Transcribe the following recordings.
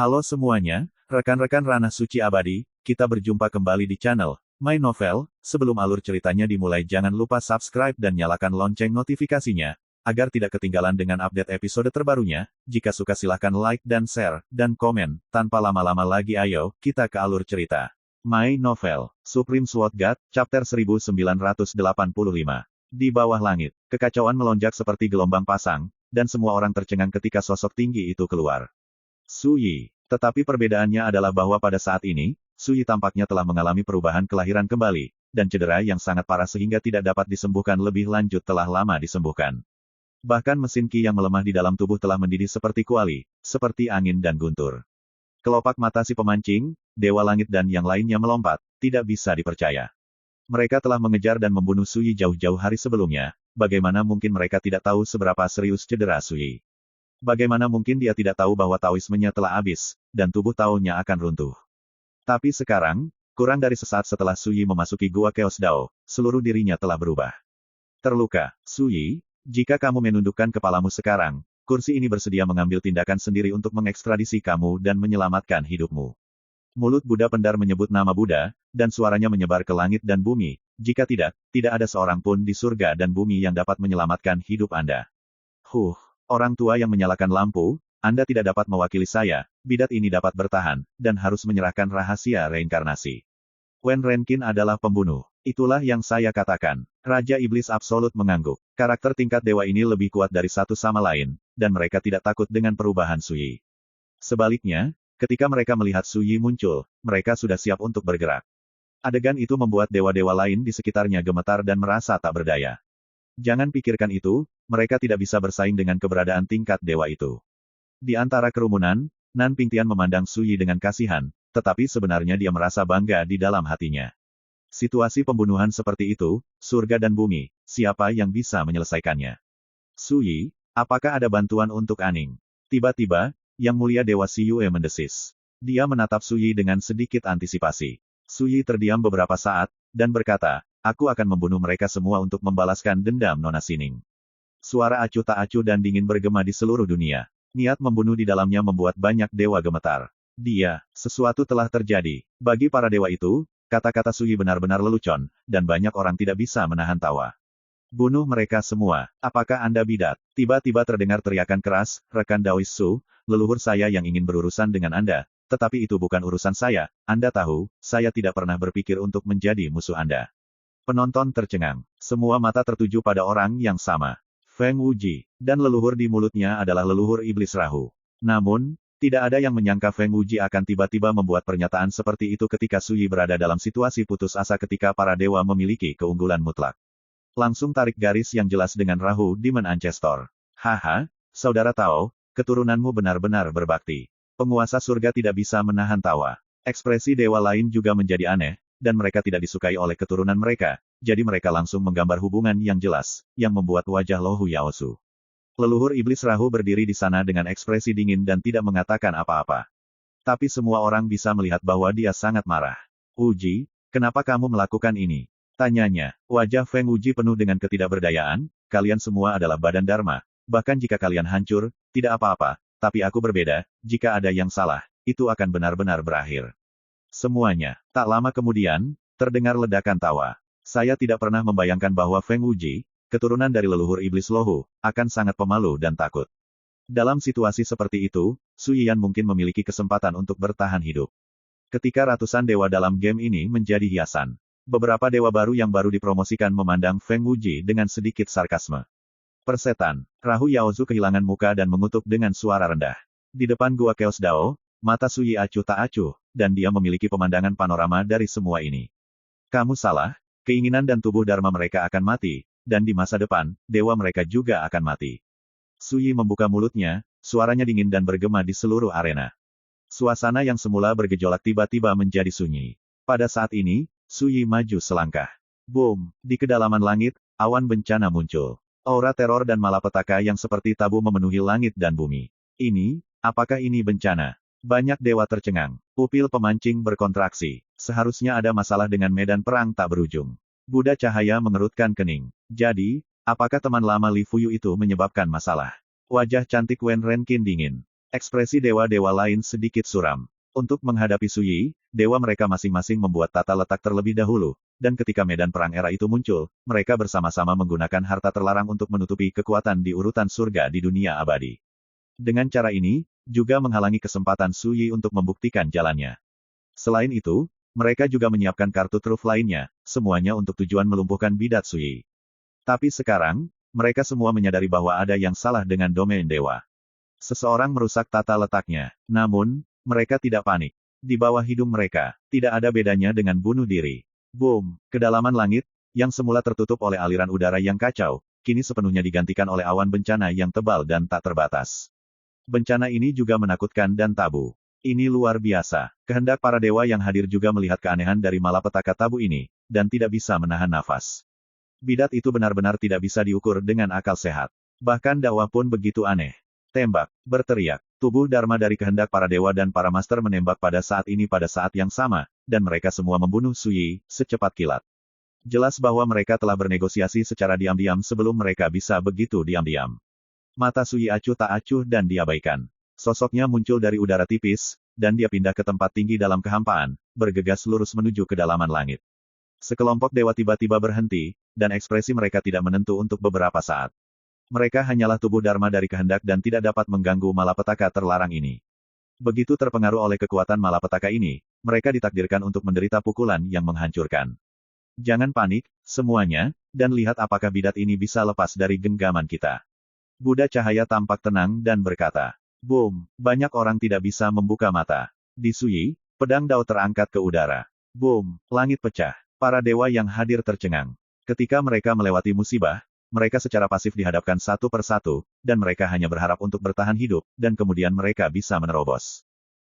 Halo semuanya, rekan-rekan Ranah Suci Abadi, kita berjumpa kembali di channel My Novel. Sebelum alur ceritanya dimulai jangan lupa subscribe dan nyalakan lonceng notifikasinya, agar tidak ketinggalan dengan update episode terbarunya. Jika suka silahkan like dan share, dan komen. Tanpa lama-lama lagi ayo, kita ke alur cerita. My Novel, Supreme Sword God, Chapter 1985. Di bawah langit, kekacauan melonjak seperti gelombang pasang, dan semua orang tercengang ketika sosok tinggi itu keluar. Su Yi. Tetapi perbedaannya adalah bahwa pada saat ini, Su Yi tampaknya telah mengalami perubahan kelahiran kembali, dan cedera yang sangat parah sehingga tidak dapat disembuhkan lebih lanjut telah lama disembuhkan. Bahkan mesin Qi yang melemah di dalam tubuh telah mendidih seperti kuali, seperti angin dan guntur. Kelopak mata si pemancing, Dewa Langit dan yang lainnya melompat, tidak bisa dipercaya. Mereka telah mengejar dan membunuh Su Yi jauh-jauh hari sebelumnya, bagaimana mungkin mereka tidak tahu seberapa serius cedera Su Yi? Bagaimana mungkin dia tidak tahu bahwa Taoismenya telah habis, dan tubuh Taonya akan runtuh? Tapi sekarang, kurang dari sesaat setelah Su Yi memasuki Gua Chaos Dao, seluruh dirinya telah berubah. Terluka, Su Yi, jika kamu menundukkan kepalamu sekarang, kursi ini bersedia mengambil tindakan sendiri untuk mengekstradisi kamu dan menyelamatkan hidupmu. Mulut Buddha Pendar menyebut nama Buddha, dan suaranya menyebar ke langit dan bumi. Jika tidak, tidak ada seorang pun di surga dan bumi yang dapat menyelamatkan hidup Anda. Orang tua yang menyalakan lampu, Anda tidak dapat mewakili saya, bidat ini dapat bertahan, dan harus menyerahkan rahasia reinkarnasi. Wen Renkin adalah pembunuh. Itulah yang saya katakan. Raja Iblis Absolut mengangguk. Karakter tingkat dewa ini lebih kuat dari satu sama lain, dan mereka tidak takut dengan perubahan Su Yi. Sebaliknya, ketika mereka melihat Su Yi muncul, mereka sudah siap untuk bergerak. Adegan itu membuat dewa-dewa lain di sekitarnya gemetar dan merasa tak berdaya. Jangan pikirkan itu, mereka tidak bisa bersaing dengan keberadaan tingkat dewa itu. Di antara kerumunan, Nan Pingtian memandang Su Yi dengan kasihan, tetapi sebenarnya dia merasa bangga di dalam hatinya. Situasi pembunuhan seperti itu, surga dan bumi, siapa yang bisa menyelesaikannya? Su Yi, apakah ada bantuan untuk Aning? Tiba-tiba, Yang Mulia Dewa Si Yue mendesis. Dia menatap Su Yi dengan sedikit antisipasi. Su Yi terdiam beberapa saat, dan berkata, aku akan membunuh mereka semua untuk membalaskan dendam Nona Sining. Suara acuh tak acuh dan dingin bergema di seluruh dunia. Niat membunuh di dalamnya membuat banyak dewa gemetar. Sesuatu telah terjadi. Bagi para dewa itu, kata-kata Su Yi benar-benar lelucon, dan banyak orang tidak bisa menahan tawa. Bunuh mereka semua. Apakah Anda bidat? Tiba-tiba terdengar teriakan keras, rekan Daois Su, leluhur saya yang ingin berurusan dengan Anda, tetapi itu bukan urusan saya. Anda tahu, saya tidak pernah berpikir untuk menjadi musuh Anda. Penonton tercengang. Semua mata tertuju pada orang yang sama. Feng Wuji, dan leluhur di mulutnya adalah leluhur iblis Rahu. Namun, tidak ada yang menyangka Feng Wuji akan tiba-tiba membuat pernyataan seperti itu ketika Su Yi berada dalam situasi putus asa ketika para dewa memiliki keunggulan mutlak. Langsung tarik garis yang jelas dengan Rahu Demon Ancestor. Haha, saudara Tao, keturunanmu benar-benar berbakti. Penguasa surga tidak bisa menahan tawa. Ekspresi dewa lain juga menjadi aneh, dan mereka tidak disukai oleh keturunan mereka, jadi mereka langsung menggambar hubungan yang jelas, yang membuat wajah Lohu Yaosu. Leluhur iblis Rahu berdiri di sana dengan ekspresi dingin dan tidak mengatakan apa-apa. Tapi semua orang bisa melihat bahwa dia sangat marah. Wuji, kenapa kamu melakukan ini? Tanyanya. Wajah Feng Wuji penuh dengan ketidakberdayaan, kalian semua adalah badan Dharma, bahkan jika kalian hancur, tidak apa-apa, tapi aku berbeda, jika ada yang salah, itu akan benar-benar berakhir. Semuanya. Tak lama kemudian, terdengar ledakan tawa. Saya tidak pernah membayangkan bahwa Feng Wuji, keturunan dari leluhur iblis Lohu, akan sangat pemalu dan takut. Dalam situasi seperti itu, Su Yian mungkin memiliki kesempatan untuk bertahan hidup. Ketika ratusan dewa dalam game ini menjadi hiasan, beberapa dewa baru yang baru dipromosikan memandang Feng Wuji dengan sedikit sarkasme. Persetan, Rahu Yaozu kehilangan muka dan mengutuk dengan suara rendah. Di depan Gua Chaos Dao, mata Su Yi acuh tak acuh, dan dia memiliki pemandangan panorama dari semua ini. Kamu salah, keinginan dan tubuh Dharma mereka akan mati, dan di masa depan, dewa mereka juga akan mati. Su Yi membuka mulutnya, suaranya dingin dan bergema di seluruh arena. Suasana yang semula bergejolak tiba-tiba menjadi sunyi. Pada saat ini, Su Yi maju selangkah. Boom! Di kedalaman langit, awan bencana muncul. Aura teror dan malapetaka yang seperti tabu memenuhi langit dan bumi. Apakah ini bencana? Banyak dewa tercengang. Pupil pemancing berkontraksi. Seharusnya ada masalah dengan medan perang tak berujung. Buddha Cahaya mengerutkan kening. Jadi, apakah teman lama Li Fuyu itu menyebabkan masalah? Wajah cantik Wen Renkin dingin. Ekspresi dewa-dewa lain sedikit suram. Untuk menghadapi Suyi, dewa mereka masing-masing membuat tata letak terlebih dahulu, dan ketika medan perang era itu muncul, mereka bersama-sama menggunakan harta terlarang untuk menutupi kekuatan di urutan surga di dunia abadi. Dengan cara ini, juga menghalangi kesempatan Suyi untuk membuktikan jalannya. Selain itu, mereka juga menyiapkan kartu truf lainnya, semuanya untuk tujuan melumpuhkan bidat Suyi. Tapi sekarang, mereka semua menyadari bahwa ada yang salah dengan domain dewa. Seseorang merusak tata letaknya. Namun, mereka tidak panik. Di bawah hidung mereka, tidak ada bedanya dengan bunuh diri. Boom! Kedalaman langit, yang semula tertutup oleh aliran udara yang kacau, kini sepenuhnya digantikan oleh awan bencana yang tebal dan tak terbatas. Bencana ini juga menakutkan dan tabu. Ini luar biasa. Kehendak para dewa yang hadir juga melihat keanehan dari malapetaka tabu ini, dan tidak bisa menahan nafas. Bidat itu benar-benar tidak bisa diukur dengan akal sehat. Bahkan dakwah pun begitu aneh. Tembak, berteriak. Tubuh Dharma dari kehendak para dewa dan para master menembak pada saat ini pada saat yang sama, dan mereka semua membunuh Suyi, secepat kilat. Jelas bahwa mereka telah bernegosiasi secara diam-diam sebelum mereka bisa begitu diam-diam. Mata Suyi acuh tak acuh dan diabaikan. Sosoknya muncul dari udara tipis, dan dia pindah ke tempat tinggi dalam kehampaan, bergegas lurus menuju kedalaman langit. Sekelompok dewa tiba-tiba berhenti, dan ekspresi mereka tidak menentu untuk beberapa saat. Mereka hanyalah tubuh Dharma dari kehendak dan tidak dapat mengganggu malapetaka terlarang ini. Begitu terpengaruh oleh kekuatan malapetaka ini, mereka ditakdirkan untuk menderita pukulan yang menghancurkan. Jangan panik, semuanya, dan lihat apakah bidat ini bisa lepas dari genggaman kita. Buddha Cahaya tampak tenang dan berkata, boom, banyak orang tidak bisa membuka mata. Di Suyi, pedang Dao terangkat ke udara. Boom, langit pecah. Para dewa yang hadir tercengang. Ketika mereka melewati musibah, mereka secara pasif dihadapkan satu persatu, dan mereka hanya berharap untuk bertahan hidup, dan kemudian mereka bisa menerobos.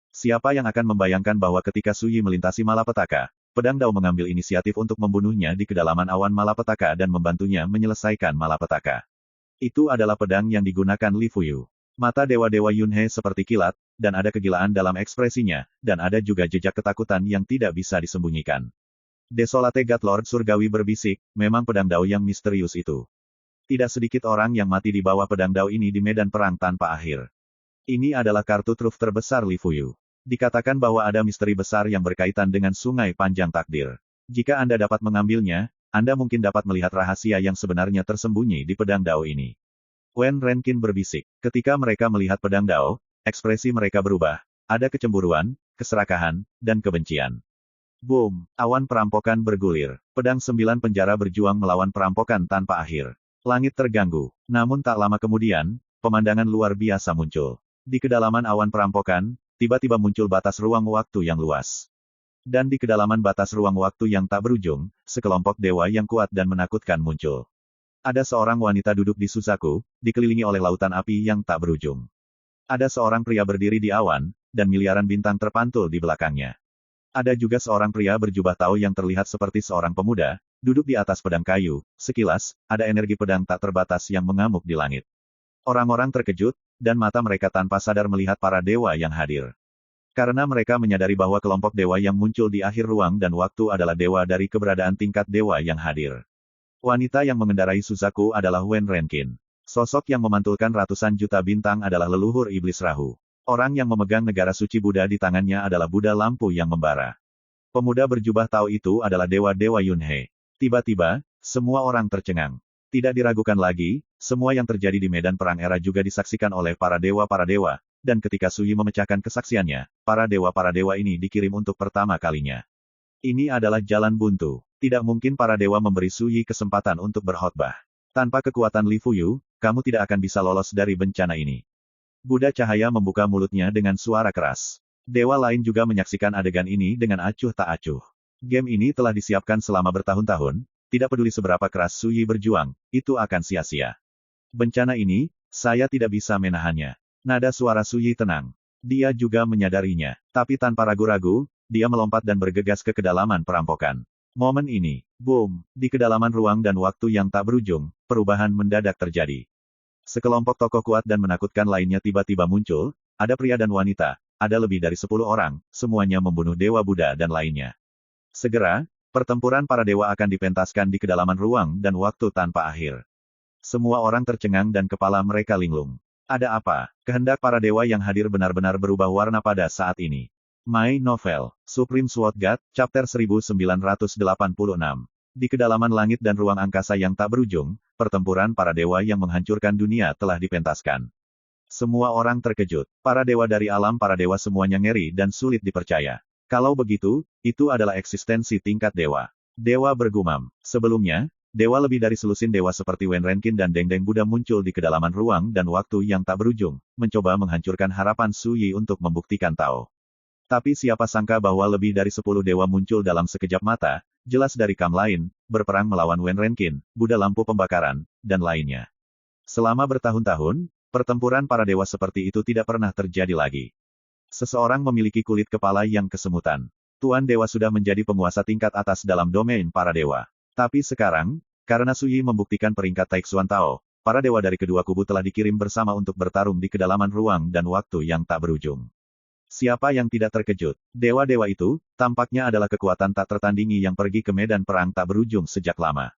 Siapa yang akan membayangkan bahwa ketika Suyi melintasi malapetaka, pedang Dao mengambil inisiatif untuk membunuhnya di kedalaman awan malapetaka dan membantunya menyelesaikan malapetaka. Itu adalah pedang yang digunakan Li Fuyu. Mata dewa-dewa Yunhe seperti kilat, dan ada kegilaan dalam ekspresinya, dan ada juga jejak ketakutan yang tidak bisa disembunyikan. Desolate God Lord Surgawi berbisik, memang pedang Dao yang misterius itu. Tidak sedikit orang yang mati di bawah pedang Dao ini di medan perang tanpa akhir. Ini adalah kartu truf terbesar Li Fuyu. Dikatakan bahwa ada misteri besar yang berkaitan dengan sungai panjang takdir. Jika Anda dapat mengambilnya, Anda mungkin dapat melihat rahasia yang sebenarnya tersembunyi di pedang Dao ini. Wen Renkin berbisik. Ketika mereka melihat pedang Dao, ekspresi mereka berubah. Ada kecemburuan, keserakahan, dan kebencian. Boom! Awan perampokan bergulir. Pedang 9 penjara berjuang melawan perampokan tanpa akhir. Langit terganggu. Namun tak lama kemudian, pemandangan luar biasa muncul. Di kedalaman awan perampokan, tiba-tiba muncul batas ruang waktu yang luas. Dan di kedalaman batas ruang waktu yang tak berujung, sekelompok dewa yang kuat dan menakutkan muncul. Ada seorang wanita duduk di Suzaku, dikelilingi oleh lautan api yang tak berujung. Ada seorang pria berdiri di awan, dan miliaran bintang terpantul di belakangnya. Ada juga seorang pria berjubah Tao yang terlihat seperti seorang pemuda, duduk di atas pedang kayu. Sekilas, ada energi pedang tak terbatas yang mengamuk di langit. Orang-orang terkejut, dan mata mereka tanpa sadar melihat para dewa yang hadir. Karena mereka menyadari bahwa kelompok dewa yang muncul di akhir ruang dan waktu adalah dewa dari keberadaan tingkat dewa yang hadir. Wanita yang mengendarai Suzaku adalah Wen Renkin. Sosok yang memantulkan ratusan juta bintang adalah leluhur iblis Rahu. Orang yang memegang negara suci Buddha di tangannya adalah Buddha lampu yang membara. Pemuda berjubah Tao itu adalah dewa-dewa Yunhe. Tiba-tiba, semua orang tercengang. Tidak diragukan lagi, semua yang terjadi di medan perang era juga disaksikan oleh para dewa, dan ketika Suyi memecahkan kesaksiannya, para dewa ini dikirim untuk pertama kalinya. Ini adalah jalan buntu. Tidak mungkin para dewa memberi Suyi kesempatan untuk berkhotbah. Tanpa kekuatan Li Fuyu, kamu tidak akan bisa lolos dari bencana ini. Buddha Cahaya membuka mulutnya dengan suara keras. Dewa lain juga menyaksikan adegan ini dengan acuh tak acuh. Game ini telah disiapkan selama bertahun-tahun, tidak peduli seberapa keras Suyi berjuang, itu akan sia-sia. Bencana ini, saya tidak bisa menahannya. Nada suara Suyi tenang. Dia juga menyadarinya. Tapi tanpa ragu-ragu, dia melompat dan bergegas ke kedalaman perampokan. Momen ini, boom, di kedalaman ruang dan waktu yang tak berujung, perubahan mendadak terjadi. Sekelompok tokoh kuat dan menakutkan lainnya tiba-tiba muncul, ada pria dan wanita, ada lebih dari 10 orang, semuanya membunuh dewa Buddha dan lainnya. Segera, pertempuran para dewa akan dipentaskan di kedalaman ruang dan waktu tanpa akhir. Semua orang tercengang dan kepala mereka linglung. Ada apa? Kehendak para dewa yang hadir benar-benar berubah warna pada saat ini. My Novel, Supreme Sword God, Chapter 1986. Di kedalaman langit dan ruang angkasa yang tak berujung, pertempuran para dewa yang menghancurkan dunia telah dipentaskan. Semua orang terkejut. Para dewa dari alam para dewa semuanya ngeri dan sulit dipercaya. Kalau begitu, itu adalah eksistensi tingkat dewa. Dewa bergumam. Sebelumnya, dewa lebih dari selusin dewa seperti Wen Renkin dan Deng Deng Buddha muncul di kedalaman ruang dan waktu yang tak berujung, mencoba menghancurkan harapan Su Yi untuk membuktikan Tao. Tapi siapa sangka bahwa lebih dari 10 dewa muncul dalam sekejap mata, jelas dari kam lain, berperang melawan Wen Renkin, Buddha lampu pembakaran, dan lainnya. Selama bertahun-tahun, pertempuran para dewa seperti itu tidak pernah terjadi lagi. Seseorang memiliki kulit kepala yang kesemutan. Tuan Dewa sudah menjadi penguasa tingkat atas dalam domain para dewa. Tapi sekarang, karena Su Yi membuktikan peringkat Taixuan Tao, para dewa dari kedua kubu telah dikirim bersama untuk bertarung di kedalaman ruang dan waktu yang tak berujung. Siapa yang tidak terkejut? Dewa-dewa itu, tampaknya adalah kekuatan tak tertandingi yang pergi ke medan perang tak berujung sejak lama.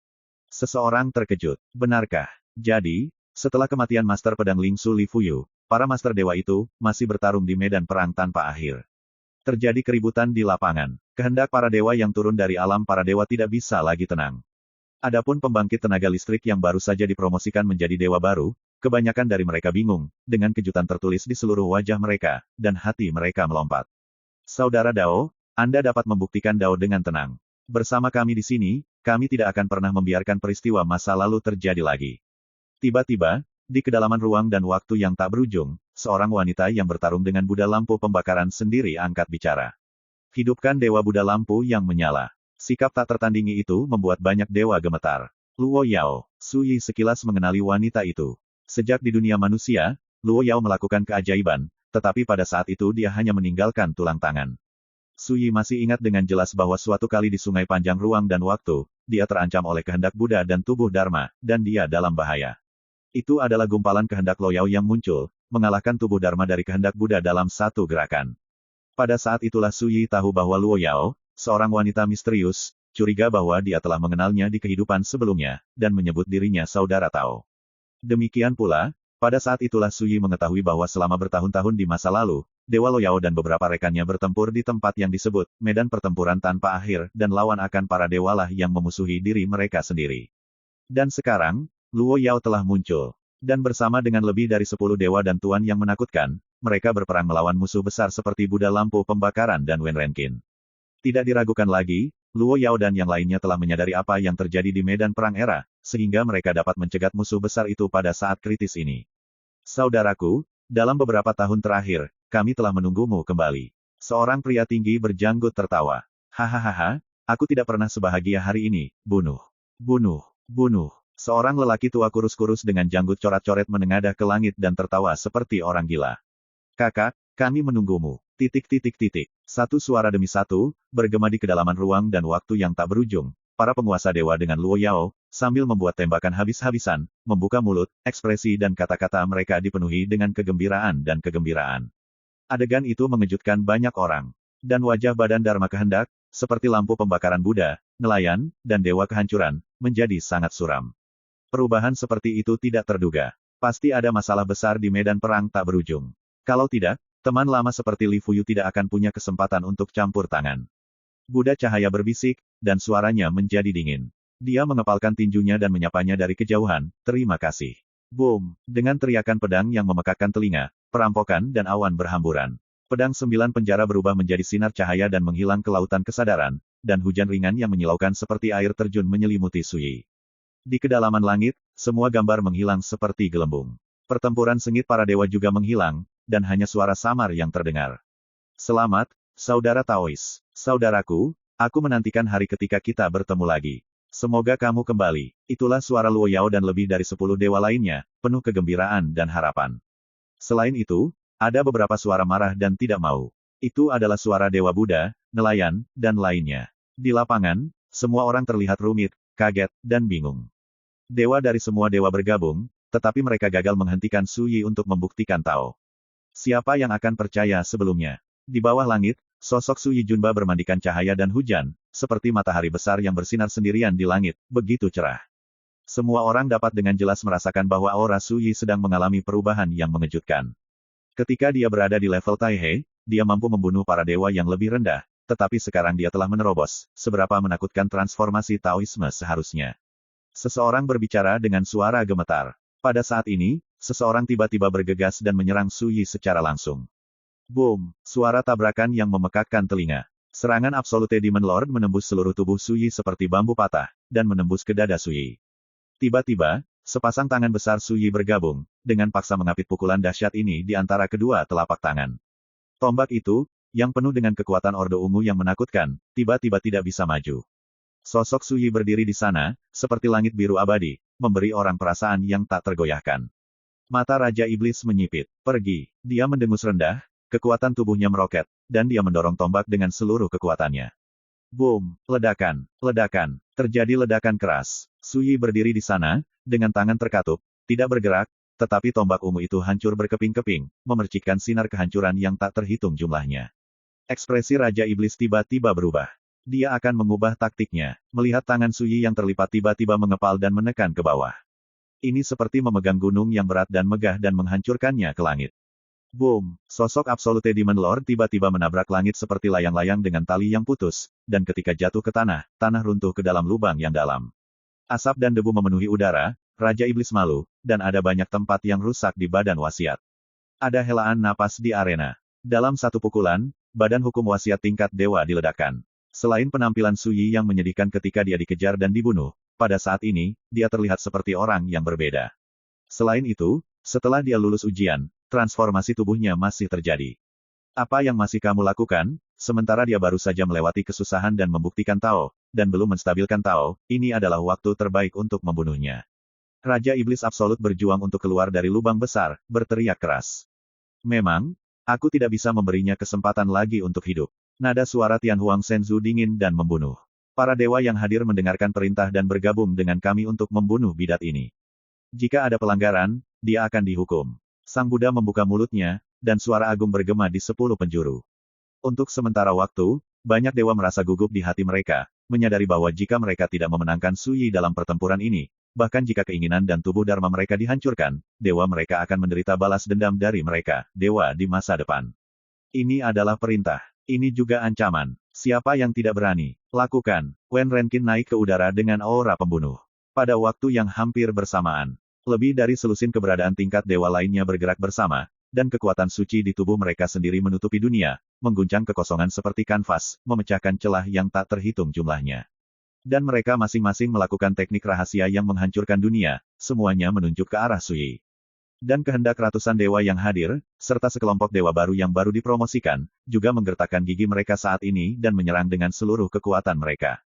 Seseorang terkejut. Benarkah? Jadi, setelah kematian Master Pedang Lingsu Li Fuyu, para Master Dewa itu, masih bertarung di medan perang tanpa akhir. Terjadi keributan di lapangan. Kehendak para dewa yang turun dari alam para dewa tidak bisa lagi tenang. Adapun pembangkit tenaga listrik yang baru saja dipromosikan menjadi dewa baru, kebanyakan dari mereka bingung, dengan kejutan tertulis di seluruh wajah mereka, dan hati mereka melompat. Saudara Dao, Anda dapat membuktikan Dao dengan tenang. Bersama kami di sini, kami tidak akan pernah membiarkan peristiwa masa lalu terjadi lagi. Tiba-tiba, di kedalaman ruang dan waktu yang tak berujung, seorang wanita yang bertarung dengan Buddha lampu pembakaran sendiri angkat bicara. Hidupkan Dewa Buddha lampu yang menyala. Sikap tak tertandingi itu membuat banyak dewa gemetar. Luo Yao, Su Yi sekilas mengenali wanita itu. Sejak di dunia manusia, Luo Yao melakukan keajaiban, tetapi pada saat itu dia hanya meninggalkan tulang tangan. Su Yi masih ingat dengan jelas bahwa suatu kali di sungai panjang ruang dan waktu, dia terancam oleh kehendak Buddha dan tubuh Dharma, dan dia dalam bahaya. Itu adalah gumpalan kehendak Lo Yao yang muncul, mengalahkan tubuh Dharma dari kehendak Buddha dalam satu gerakan. Pada saat itulah Su Yi tahu bahwa Luo Yao, seorang wanita misterius, curiga bahwa dia telah mengenalnya di kehidupan sebelumnya, dan menyebut dirinya saudara Tao. Demikian pula, pada saat itulah Su Yi mengetahui bahwa selama bertahun-tahun di masa lalu, Dewa Lo Yao dan beberapa rekannya bertempur di tempat yang disebut medan pertempuran tanpa akhir, dan lawan akan para dewalah yang memusuhi diri mereka sendiri. Dan sekarang, Luo Yao telah muncul. Dan bersama dengan lebih dari 10 dewa dan tuan yang menakutkan, mereka berperang melawan musuh besar seperti Buddha lampu pembakaran dan Wen Renkin. Tidak diragukan lagi, Luo Yao dan yang lainnya telah menyadari apa yang terjadi di medan perang era, sehingga mereka dapat mencegat musuh besar itu pada saat kritis ini. Saudaraku, dalam beberapa tahun terakhir, kami telah menunggumu kembali. Seorang pria tinggi berjanggut tertawa. Hahaha, aku tidak pernah sebahagia hari ini, bunuh. Bunuh. Bunuh. Seorang lelaki tua kurus-kurus dengan janggut corat-coret menengadah ke langit dan tertawa seperti orang gila. Kakak, kami menunggumu. Satu suara demi satu, bergema di kedalaman ruang dan waktu yang tak berujung. Para penguasa dewa dengan Luo Yao, sambil membuat tembakan habis-habisan, membuka mulut, ekspresi dan kata-kata mereka dipenuhi dengan kegembiraan dan kegembiraan. Adegan itu mengejutkan banyak orang. Dan wajah badan Dharma kehendak, seperti lampu pembakaran Buddha, nelayan, dan dewa kehancuran, menjadi sangat suram. Perubahan seperti itu tidak terduga. Pasti ada masalah besar di medan perang tak berujung. Kalau tidak, teman lama seperti Li Fuyu tidak akan punya kesempatan untuk campur tangan. Buddha cahaya berbisik, dan suaranya menjadi dingin. Dia mengepalkan tinjunya dan menyapanya dari kejauhan, terima kasih. Boom! Dengan teriakan pedang yang memekakkan telinga, perampokan dan awan berhamburan. Pedang 9 penjara berubah menjadi sinar cahaya dan menghilang ke lautan kesadaran, dan hujan ringan yang menyilaukan seperti air terjun menyelimuti Su Yi. Di kedalaman langit, semua gambar menghilang seperti gelembung. Pertempuran sengit para dewa juga menghilang, dan hanya suara samar yang terdengar. Selamat, saudara Taois. Saudaraku, aku menantikan hari ketika kita bertemu lagi. Semoga kamu kembali. Itulah suara Luo Yao dan lebih dari 10 dewa lainnya, penuh kegembiraan dan harapan. Selain itu, ada beberapa suara marah dan tidak mau. Itu adalah suara Dewa Buddha, nelayan, dan lainnya. Di lapangan, semua orang terlihat rumit, kaget, dan bingung. Dewa dari semua dewa bergabung, tetapi mereka gagal menghentikan Su Yi untuk membuktikan Tao. Siapa yang akan percaya sebelumnya? Di bawah langit, sosok Su Yi Junba bermandikan cahaya dan hujan, seperti matahari besar yang bersinar sendirian di langit, begitu cerah. Semua orang dapat dengan jelas merasakan bahwa aura Suyi sedang mengalami perubahan yang mengejutkan. Ketika dia berada di level Taihe, dia mampu membunuh para dewa yang lebih rendah, tetapi sekarang dia telah menerobos, seberapa menakutkan transformasi Taoisme seharusnya. Seseorang berbicara dengan suara gemetar. Pada saat ini, seseorang tiba-tiba bergegas dan menyerang Suyi secara langsung. Boom! Suara tabrakan yang memekakkan telinga. Serangan Absolute Demon Lord menembus seluruh tubuh Suyi seperti bambu patah, dan menembus ke dada Suyi. Tiba-tiba, sepasang tangan besar Suyi bergabung, dengan paksa mengapit pukulan dahsyat ini di antara kedua telapak tangan. Tombak itu, yang penuh dengan kekuatan Ordo Ungu yang menakutkan, tiba-tiba tidak bisa maju. Sosok Suyi berdiri di sana, seperti langit biru abadi, memberi orang perasaan yang tak tergoyahkan. Mata Raja Iblis menyipit. Pergi. Dia mendengus rendah, kekuatan tubuhnya meroket, dan dia mendorong tombak dengan seluruh kekuatannya. Boom! Ledakan! Ledakan! Terjadi ledakan keras. Suyi berdiri di sana, dengan tangan terkatup, tidak bergerak, tetapi tombak ungu itu hancur berkeping-keping, memercikkan sinar kehancuran yang tak terhitung jumlahnya. Ekspresi Raja Iblis tiba-tiba berubah. Dia akan mengubah taktiknya, melihat tangan Suyi yang terlipat tiba-tiba mengepal dan menekan ke bawah. Ini seperti memegang gunung yang berat dan megah dan menghancurkannya ke langit. Boom! Sosok Absolute Demon Lord tiba-tiba menabrak langit seperti layang-layang dengan tali yang putus, dan ketika jatuh ke tanah, tanah runtuh ke dalam lubang yang dalam. Asap dan debu memenuhi udara, Raja Iblis malu, dan ada banyak tempat yang rusak di badan wasiat. Ada helaan napas di arena. Dalam satu pukulan, badan hukum wasiat tingkat dewa diledakkan. Selain penampilan Suyi yang menyedihkan ketika dia dikejar dan dibunuh, pada saat ini, dia terlihat seperti orang yang berbeda. Selain itu, setelah dia lulus ujian, transformasi tubuhnya masih terjadi. Apa yang masih kamu lakukan, sementara dia baru saja melewati kesusahan dan membuktikan Tao, dan belum menstabilkan Tao, ini adalah waktu terbaik untuk membunuhnya. Raja Iblis Absolut berjuang untuk keluar dari lubang besar, berteriak keras. Memang, aku tidak bisa memberinya kesempatan lagi untuk hidup. Nada suara Tian Huang Senzu dingin dan membunuh. Para dewa yang hadir mendengarkan perintah dan bergabung dengan kami untuk membunuh bidat ini. Jika ada pelanggaran, dia akan dihukum. Sang Buddha membuka mulutnya, dan suara agung bergema di 10 penjuru. Untuk sementara waktu, banyak dewa merasa gugup di hati mereka, menyadari bahwa jika mereka tidak memenangkan Suyi dalam pertempuran ini, bahkan jika keinginan dan tubuh dharma mereka dihancurkan, dewa mereka akan menderita balas dendam dari mereka, dewa di masa depan. Ini adalah perintah. Ini juga ancaman. Siapa yang tidak berani, lakukan. Wen Renkin naik ke udara dengan aura pembunuh. Pada waktu yang hampir bersamaan, lebih dari selusin keberadaan tingkat dewa lainnya bergerak bersama, dan kekuatan suci di tubuh mereka sendiri menutupi dunia, mengguncang kekosongan seperti kanvas, memecahkan celah yang tak terhitung jumlahnya. Dan mereka masing-masing melakukan teknik rahasia yang menghancurkan dunia, semuanya menunjuk ke arah Suyi. Dan kehendak ratusan dewa yang hadir, serta sekelompok dewa baru yang baru dipromosikan, juga menggertakkan gigi mereka saat ini dan menyerang dengan seluruh kekuatan mereka.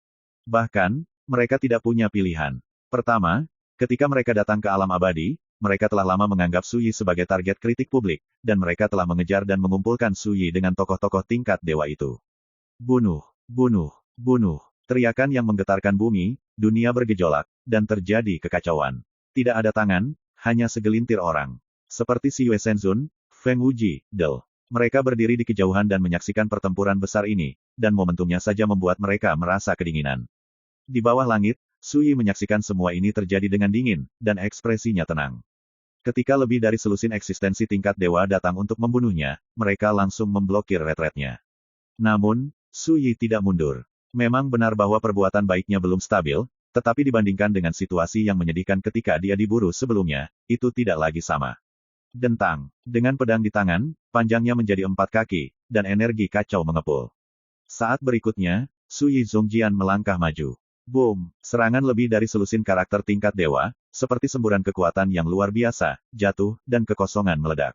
Bahkan, mereka tidak punya pilihan. Pertama, ketika mereka datang ke alam abadi, mereka telah lama menganggap Suyi sebagai target kritik publik, dan mereka telah mengejar dan mengumpulkan Suyi dengan tokoh-tokoh tingkat dewa itu. Bunuh, bunuh, bunuh. Teriakan yang menggetarkan bumi, dunia bergejolak, dan terjadi kekacauan. Tidak ada tangan, hanya segelintir orang. Seperti Si Yue Shenzun, Feng Wuji, Del. Mereka berdiri di kejauhan dan menyaksikan pertempuran besar ini, dan momentumnya saja membuat mereka merasa kedinginan. Di bawah langit, Suyi menyaksikan semua ini terjadi dengan dingin, dan ekspresinya tenang. Ketika lebih dari selusin eksistensi tingkat dewa datang untuk membunuhnya, mereka langsung memblokir retretnya. Namun, Suyi tidak mundur. Memang benar bahwa perbuatan baiknya belum stabil, tetapi dibandingkan dengan situasi yang menyedihkan ketika dia diburu sebelumnya, itu tidak lagi sama. Dentang. Dengan pedang di tangan, panjangnya menjadi 4 kaki, dan energi kacau mengepul. Saat berikutnya, Suyi Zongjian melangkah maju. Boom! Serangan lebih dari selusin karakter tingkat dewa, seperti semburan kekuatan yang luar biasa, jatuh, dan kekosongan meledak.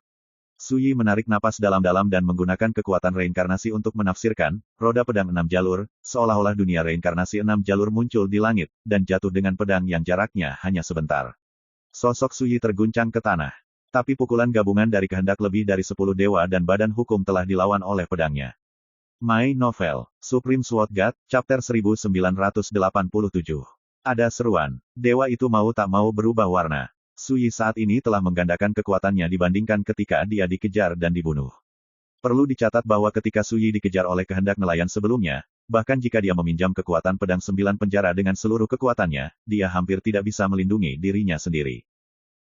Suyi menarik napas dalam-dalam dan menggunakan kekuatan reinkarnasi untuk menafsirkan, roda pedang 6 jalur, seolah-olah dunia reinkarnasi 6 jalur muncul di langit, dan jatuh dengan pedang yang jaraknya hanya sebentar. Sosok Suyi terguncang ke tanah. Tapi pukulan gabungan dari kehendak lebih dari 10 dewa dan badan hukum telah dilawan oleh pedangnya. My Novel, Supreme Sword God, Chapter 1987. Ada seruan. Dewa itu mau tak mau berubah warna. Suyi saat ini telah menggandakan kekuatannya dibandingkan ketika dia dikejar dan dibunuh. Perlu dicatat bahwa ketika Suyi dikejar oleh kehendak nelayan sebelumnya, bahkan jika dia meminjam kekuatan pedang 9 penjara dengan seluruh kekuatannya, dia hampir tidak bisa melindungi dirinya sendiri.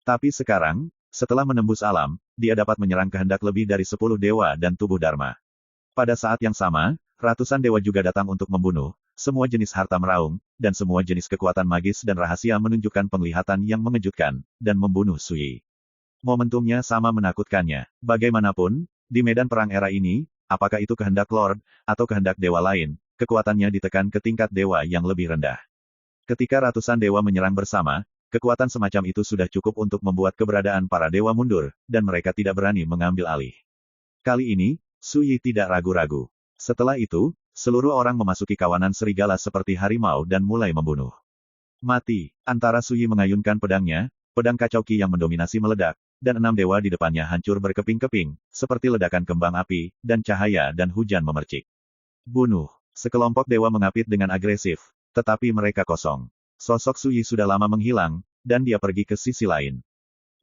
Tapi sekarang, setelah menembus alam, dia dapat menyerang kehendak lebih dari 10 dewa dan tubuh Dharma. Pada saat yang sama, ratusan dewa juga datang untuk membunuh, semua jenis harta meraung, dan semua jenis kekuatan magis dan rahasia menunjukkan penglihatan yang mengejutkan, dan membunuh Su Yi. Momentumnya sama menakutkannya. Bagaimanapun, di medan perang era ini, apakah itu kehendak Lord, atau kehendak dewa lain, kekuatannya ditekan ke tingkat dewa yang lebih rendah. Ketika ratusan dewa menyerang bersama, kekuatan semacam itu sudah cukup untuk membuat keberadaan para dewa mundur, dan mereka tidak berani mengambil alih. Kali ini, Su Yi tidak ragu-ragu. Setelah itu, seluruh orang memasuki kawanan serigala seperti harimau dan mulai membunuh. Mati. Antara Su Yi mengayunkan pedangnya, pedang kacau ki yang mendominasi meledak, dan 6 dewa di depannya hancur berkeping-keping, seperti ledakan kembang api, dan cahaya dan hujan memercik. Bunuh. Sekelompok dewa mengapit dengan agresif, tetapi mereka kosong. Sosok Su Yi sudah lama menghilang, dan dia pergi ke sisi lain.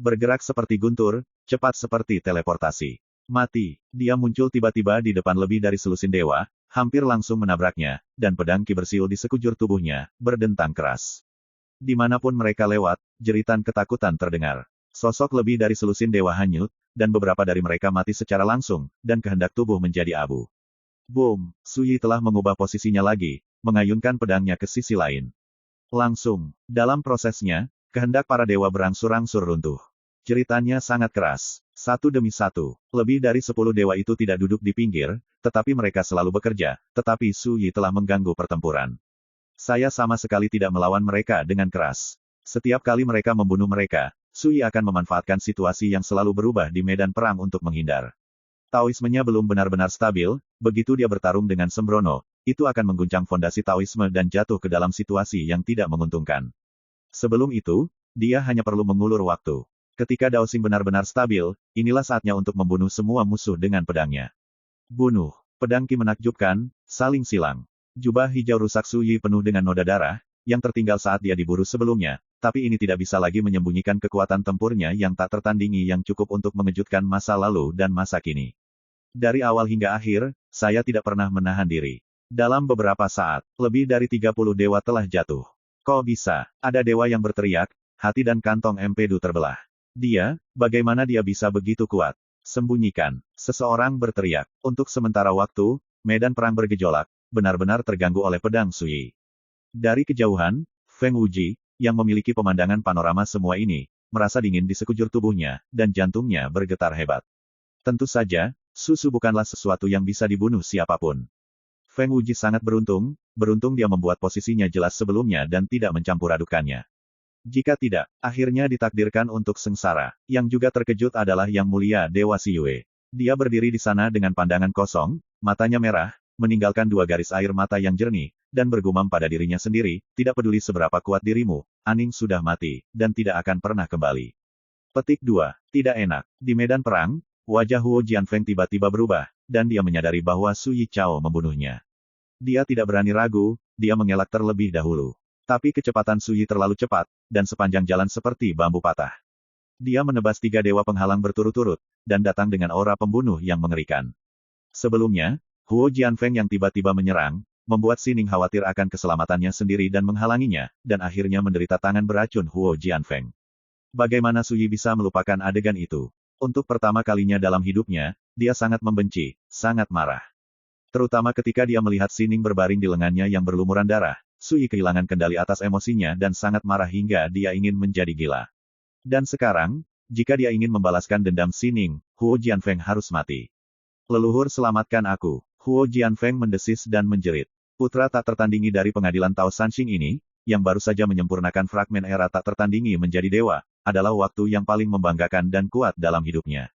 Bergerak seperti guntur, cepat seperti teleportasi. Mati. Dia muncul tiba-tiba di depan lebih dari selusin dewa, hampir langsung menabraknya, dan pedang ki bersiul di sekujur tubuhnya, berdentang keras. Dimanapun mereka lewat, jeritan ketakutan terdengar. Sosok lebih dari selusin dewa hanyut, dan beberapa dari mereka mati secara langsung, dan kehendak tubuh menjadi abu. Boom! Su Yi telah mengubah posisinya lagi, mengayunkan pedangnya ke sisi lain. Langsung, dalam prosesnya, kehendak para dewa berangsur-angsur runtuh. Jeritannya sangat keras. Satu demi satu, lebih dari 10 dewa itu tidak duduk di pinggir, tetapi mereka selalu bekerja, tetapi Su Yi telah mengganggu pertempuran. Saya sama sekali tidak melawan mereka dengan keras. Setiap kali mereka membunuh mereka, Su Yi akan memanfaatkan situasi yang selalu berubah di medan perang untuk menghindar. Taoismenya belum benar-benar stabil, begitu dia bertarung dengan sembrono, itu akan mengguncang fondasi Taoisme dan jatuh ke dalam situasi yang tidak menguntungkan. Sebelum itu, dia hanya perlu mengulur waktu. Ketika Dao Xing benar-benar stabil, inilah saatnya untuk membunuh semua musuh dengan pedangnya. Bunuh. Pedang ki menakjubkan, saling silang. Jubah hijau rusak Su Yi penuh dengan noda darah, yang tertinggal saat dia diburu sebelumnya, tapi ini tidak bisa lagi menyembunyikan kekuatan tempurnya yang tak tertandingi yang cukup untuk mengejutkan masa lalu dan masa kini. Dari awal hingga akhir, saya tidak pernah menahan diri. Dalam beberapa saat, lebih dari 30 dewa telah jatuh. Kok bisa? Ada dewa yang berteriak, hati dan kantong empedu terbelah. Dia, bagaimana dia bisa begitu kuat? Sembunyikan. Seseorang berteriak. Untuk sementara waktu, medan perang bergejolak, benar-benar terganggu oleh pedang Su Yi. Dari kejauhan, Feng Wuji, yang memiliki pemandangan panorama semua ini, merasa dingin di sekujur tubuhnya, dan jantungnya bergetar hebat. Tentu saja, susu bukanlah sesuatu yang bisa dibunuh siapapun. Feng Wuji sangat beruntung dia membuat posisinya jelas sebelumnya dan tidak mencampur adukannya. Jika tidak, akhirnya ditakdirkan untuk sengsara. Yang juga terkejut adalah Yang Mulia Dewa Siyue. Dia berdiri di sana dengan pandangan kosong, matanya merah, meninggalkan 2 garis air mata yang jernih, dan bergumam pada dirinya sendiri, tidak peduli seberapa kuat dirimu, Aning sudah mati, dan tidak akan pernah kembali. Petik 2. Tidak enak. Di medan perang, wajah Huo Jianfeng tiba-tiba berubah, dan dia menyadari bahwa Su Yi Chao membunuhnya. Dia tidak berani ragu, dia mengelak terlebih dahulu. Tapi kecepatan Su Yi terlalu cepat, dan sepanjang jalan seperti bambu patah. Dia menebas 3 dewa penghalang berturut-turut, dan datang dengan aura pembunuh yang mengerikan. Sebelumnya, Huo Jianfeng yang tiba-tiba menyerang, membuat Sining khawatir akan keselamatannya sendiri dan menghalanginya, dan akhirnya menderita tangan beracun Huo Jianfeng. Bagaimana Su Yi bisa melupakan adegan itu? Untuk pertama kalinya dalam hidupnya, dia sangat membenci, sangat marah. Terutama ketika dia melihat Sining berbaring di lengannya yang berlumuran darah. Su Yi kehilangan kendali atas emosinya dan sangat marah hingga dia ingin menjadi gila. Dan sekarang, jika dia ingin membalaskan dendam Sining, Huo Jianfeng harus mati. Leluhur selamatkan aku. Huo Jianfeng mendesis dan menjerit. Putra tak tertandingi dari pengadilan Tao Sanxing ini, yang baru saja menyempurnakan fragmen era tak tertandingi menjadi dewa, adalah waktu yang paling membanggakan dan kuat dalam hidupnya.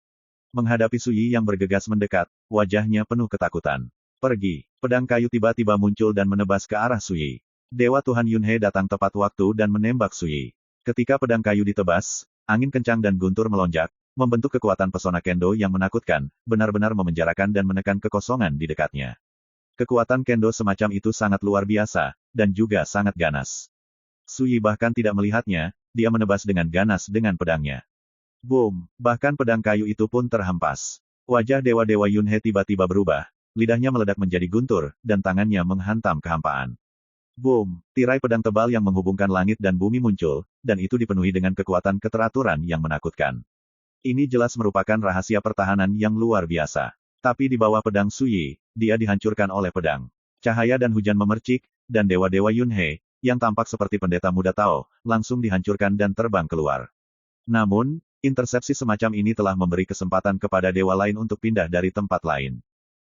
Menghadapi Su Yi yang bergegas mendekat, wajahnya penuh ketakutan. Pergi. Pedang kayu tiba-tiba muncul dan menebas ke arah Su Yi. Dewa Tuhan Yunhe datang tepat waktu dan menembak Su Yi. Ketika pedang kayu ditebas, angin kencang dan guntur melonjak, membentuk kekuatan pesona kendo yang menakutkan, benar-benar memenjarakan dan menekan kekosongan di dekatnya. Kekuatan kendo semacam itu sangat luar biasa, dan juga sangat ganas. Su Yi bahkan tidak melihatnya, dia menebas dengan ganas dengan pedangnya. Boom! Bahkan pedang kayu itu pun terhempas. Wajah dewa-dewa Yunhe tiba-tiba berubah, lidahnya meledak menjadi guntur, dan tangannya menghantam kehampaan. Boom! Tirai pedang tebal yang menghubungkan langit dan bumi muncul, dan itu dipenuhi dengan kekuatan keteraturan yang menakutkan. Ini jelas merupakan rahasia pertahanan yang luar biasa. Tapi di bawah pedang Suyi, dia dihancurkan oleh pedang. Cahaya dan hujan memercik, dan dewa-dewa Yunhe, yang tampak seperti pendeta muda Tao, langsung dihancurkan dan terbang keluar. Namun, intersepsi semacam ini telah memberi kesempatan kepada dewa lain untuk pindah dari tempat lain.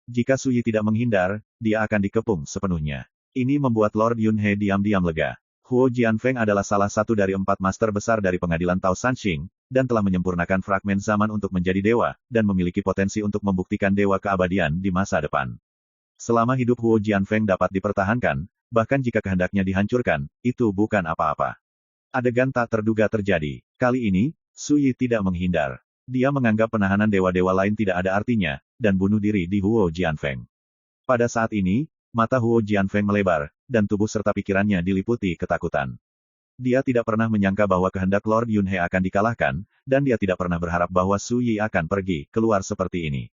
Jika Suyi tidak menghindar, dia akan dikepung sepenuhnya. Ini membuat Lord Yunhe diam-diam lega. Huo Jianfeng adalah salah satu dari 4 master besar dari pengadilan Tao Sanxing, dan telah menyempurnakan fragmen zaman untuk menjadi dewa, dan memiliki potensi untuk membuktikan dewa keabadian di masa depan. Selama hidup Huo Jianfeng dapat dipertahankan, bahkan jika kehendaknya dihancurkan, itu bukan apa-apa. Adegan tak terduga terjadi. Kali ini, Suyi tidak menghindar. Dia menganggap penahanan dewa-dewa lain tidak ada artinya, dan bunuh diri di Huo Jianfeng. Pada saat ini, mata Huo Jianfeng melebar, dan tubuh serta pikirannya diliputi ketakutan. Dia tidak pernah menyangka bahwa kehendak Lord Yunhe akan dikalahkan, dan dia tidak pernah berharap bahwa Suyi akan pergi keluar seperti ini.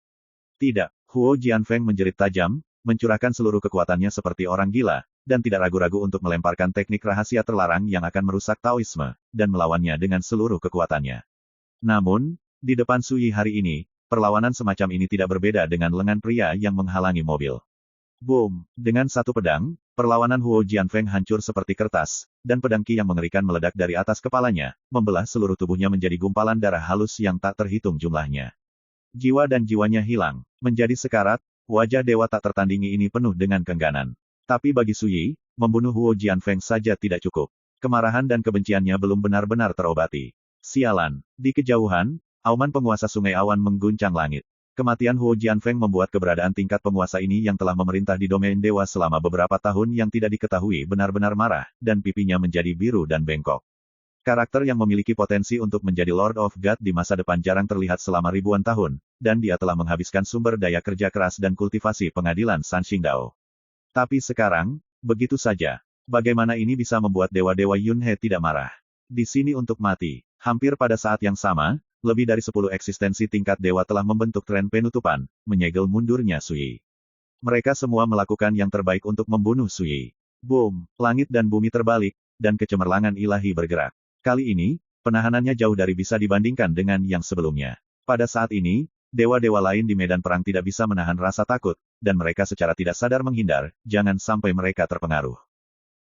Tidak, Huo Jianfeng menjerit tajam, mencurahkan seluruh kekuatannya seperti orang gila, dan tidak ragu-ragu untuk melemparkan teknik rahasia terlarang yang akan merusak Taoisme, dan melawannya dengan seluruh kekuatannya. Namun, di depan Suyi hari ini, perlawanan semacam ini tidak berbeda dengan lengan pria yang menghalangi mobil. Boom! Dengan satu pedang, perlawanan Huo Jianfeng hancur seperti kertas, dan pedang Qi yang mengerikan meledak dari atas kepalanya, membelah seluruh tubuhnya menjadi gumpalan darah halus yang tak terhitung jumlahnya. Jiwa dan jiwanya hilang, menjadi sekarat, wajah dewa tak tertandingi ini penuh dengan kengganan. Tapi bagi Suyi, membunuh Huo Jianfeng saja tidak cukup. Kemarahan dan kebenciannya belum benar-benar terobati. Sialan! Di kejauhan, auman penguasa Sungai Awan mengguncang langit. Kematian Huo Jianfeng membuat keberadaan tingkat penguasa ini yang telah memerintah di domain dewa selama beberapa tahun yang tidak diketahui benar-benar marah, dan pipinya menjadi biru dan bengkok. Karakter yang memiliki potensi untuk menjadi Lord of God di masa depan jarang terlihat selama ribuan tahun, dan dia telah menghabiskan sumber daya kerja keras dan kultivasi pengadilan Sanxingdao. Tapi sekarang, begitu saja. Bagaimana ini bisa membuat dewa-dewa Yunhe tidak marah? Di sini untuk mati. Hampir pada saat yang sama, lebih dari 10 eksistensi tingkat dewa telah membentuk tren penutupan, menyegel mundurnya Suyi. Mereka semua melakukan yang terbaik untuk membunuh Suyi. Boom! Langit dan bumi terbalik, dan kecemerlangan ilahi bergerak. Kali ini, penahanannya jauh dari bisa dibandingkan dengan yang sebelumnya. Pada saat ini, dewa-dewa lain di medan perang tidak bisa menahan rasa takut, dan mereka secara tidak sadar menghindar, jangan sampai mereka terpengaruh.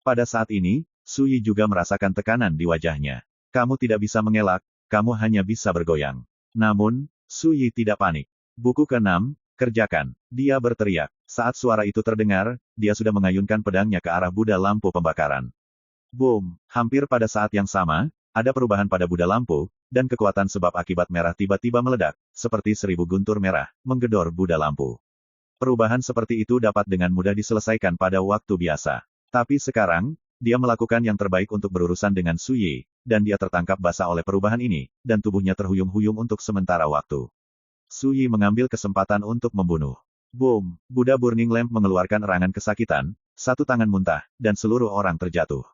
Pada saat ini, Suyi juga merasakan tekanan di wajahnya. Kamu tidak bisa mengelak, kamu hanya bisa bergoyang. Namun, Suyi tidak panik. Buku ke-6, kerjakan. Dia berteriak. Saat suara itu terdengar, dia sudah mengayunkan pedangnya ke arah Buddha lampu pembakaran. Boom! Hampir pada saat yang sama, ada perubahan pada Buddha lampu, dan kekuatan sebab akibat merah tiba-tiba meledak, seperti 1000 guntur merah, menggedor Buddha lampu. Perubahan seperti itu dapat dengan mudah diselesaikan pada waktu biasa. Tapi sekarang, dia melakukan yang terbaik untuk berurusan dengan Suyi, dan dia tertangkap basah oleh perubahan ini, dan tubuhnya terhuyung-huyung untuk sementara waktu. Suyi mengambil kesempatan untuk membunuh. Boom! Buddha Burning Lamp mengeluarkan erangan kesakitan, satu tangan muntah, dan seluruh orang terjatuh.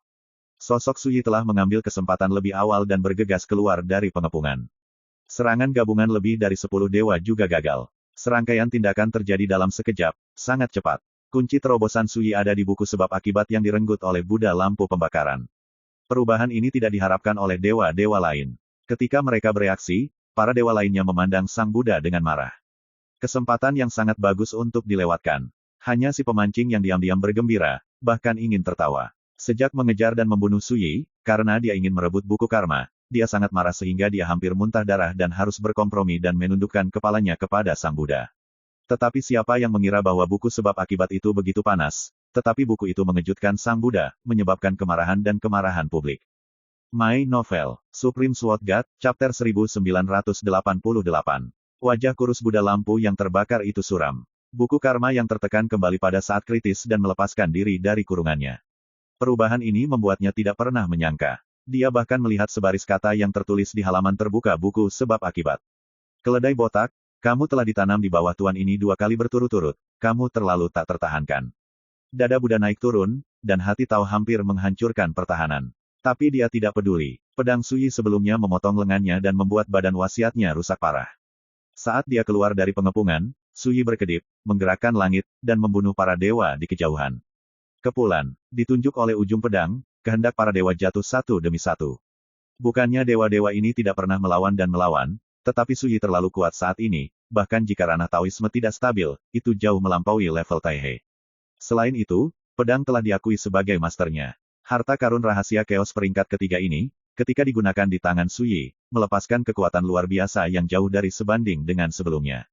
Sosok Suyi telah mengambil kesempatan lebih awal dan bergegas keluar dari pengepungan. Serangan gabungan lebih dari 10 dewa juga gagal. Serangkaian tindakan terjadi dalam sekejap, sangat cepat. Kunci terobosan Suyi ada di buku sebab akibat yang direnggut oleh Buddha lampu pembakaran. Perubahan ini tidak diharapkan oleh dewa-dewa lain. Ketika mereka bereaksi, para dewa lainnya memandang Sang Buddha dengan marah. Kesempatan yang sangat bagus untuk dilewatkan. Hanya si pemancing yang diam-diam bergembira, bahkan ingin tertawa. Sejak mengejar dan membunuh Suyi, karena dia ingin merebut buku karma, dia sangat marah sehingga dia hampir muntah darah dan harus berkompromi dan menundukkan kepalanya kepada Sang Buddha. Tetapi siapa yang mengira bahwa buku sebab akibat itu begitu panas? Tetapi buku itu mengejutkan Sang Buddha, menyebabkan kemarahan dan kemarahan publik. My Novel, Supreme Sword God, Chapter 1988. Wajah kurus Buddha lampu yang terbakar itu suram. Buku karma yang tertekan kembali pada saat kritis dan melepaskan diri dari kurungannya. Perubahan ini membuatnya tidak pernah menyangka. Dia bahkan melihat sebaris kata yang tertulis di halaman terbuka buku sebab akibat. Keledai botak, kamu telah ditanam di bawah tuan ini 2 kali berturut-turut, kamu terlalu tak tertahankan. Dada Buddha naik turun, dan hati Tao hampir menghancurkan pertahanan. Tapi dia tidak peduli. Pedang Suyi sebelumnya memotong lengannya dan membuat badan wasiatnya rusak parah. Saat dia keluar dari pengepungan, Sui berkedip, menggerakkan langit, dan membunuh para dewa di kejauhan. Kepulan, ditunjuk oleh ujung pedang, kehendak para dewa jatuh satu demi satu. Bukannya dewa-dewa ini tidak pernah melawan, tetapi Sui terlalu kuat saat ini, bahkan jika ranah Taoisme tidak stabil, itu jauh melampaui level Taihe. Selain itu, pedang telah diakui sebagai masternya. Harta karun rahasia Chaos peringkat ketiga ini, ketika digunakan di tangan Sui, melepaskan kekuatan luar biasa yang jauh dari sebanding dengan sebelumnya.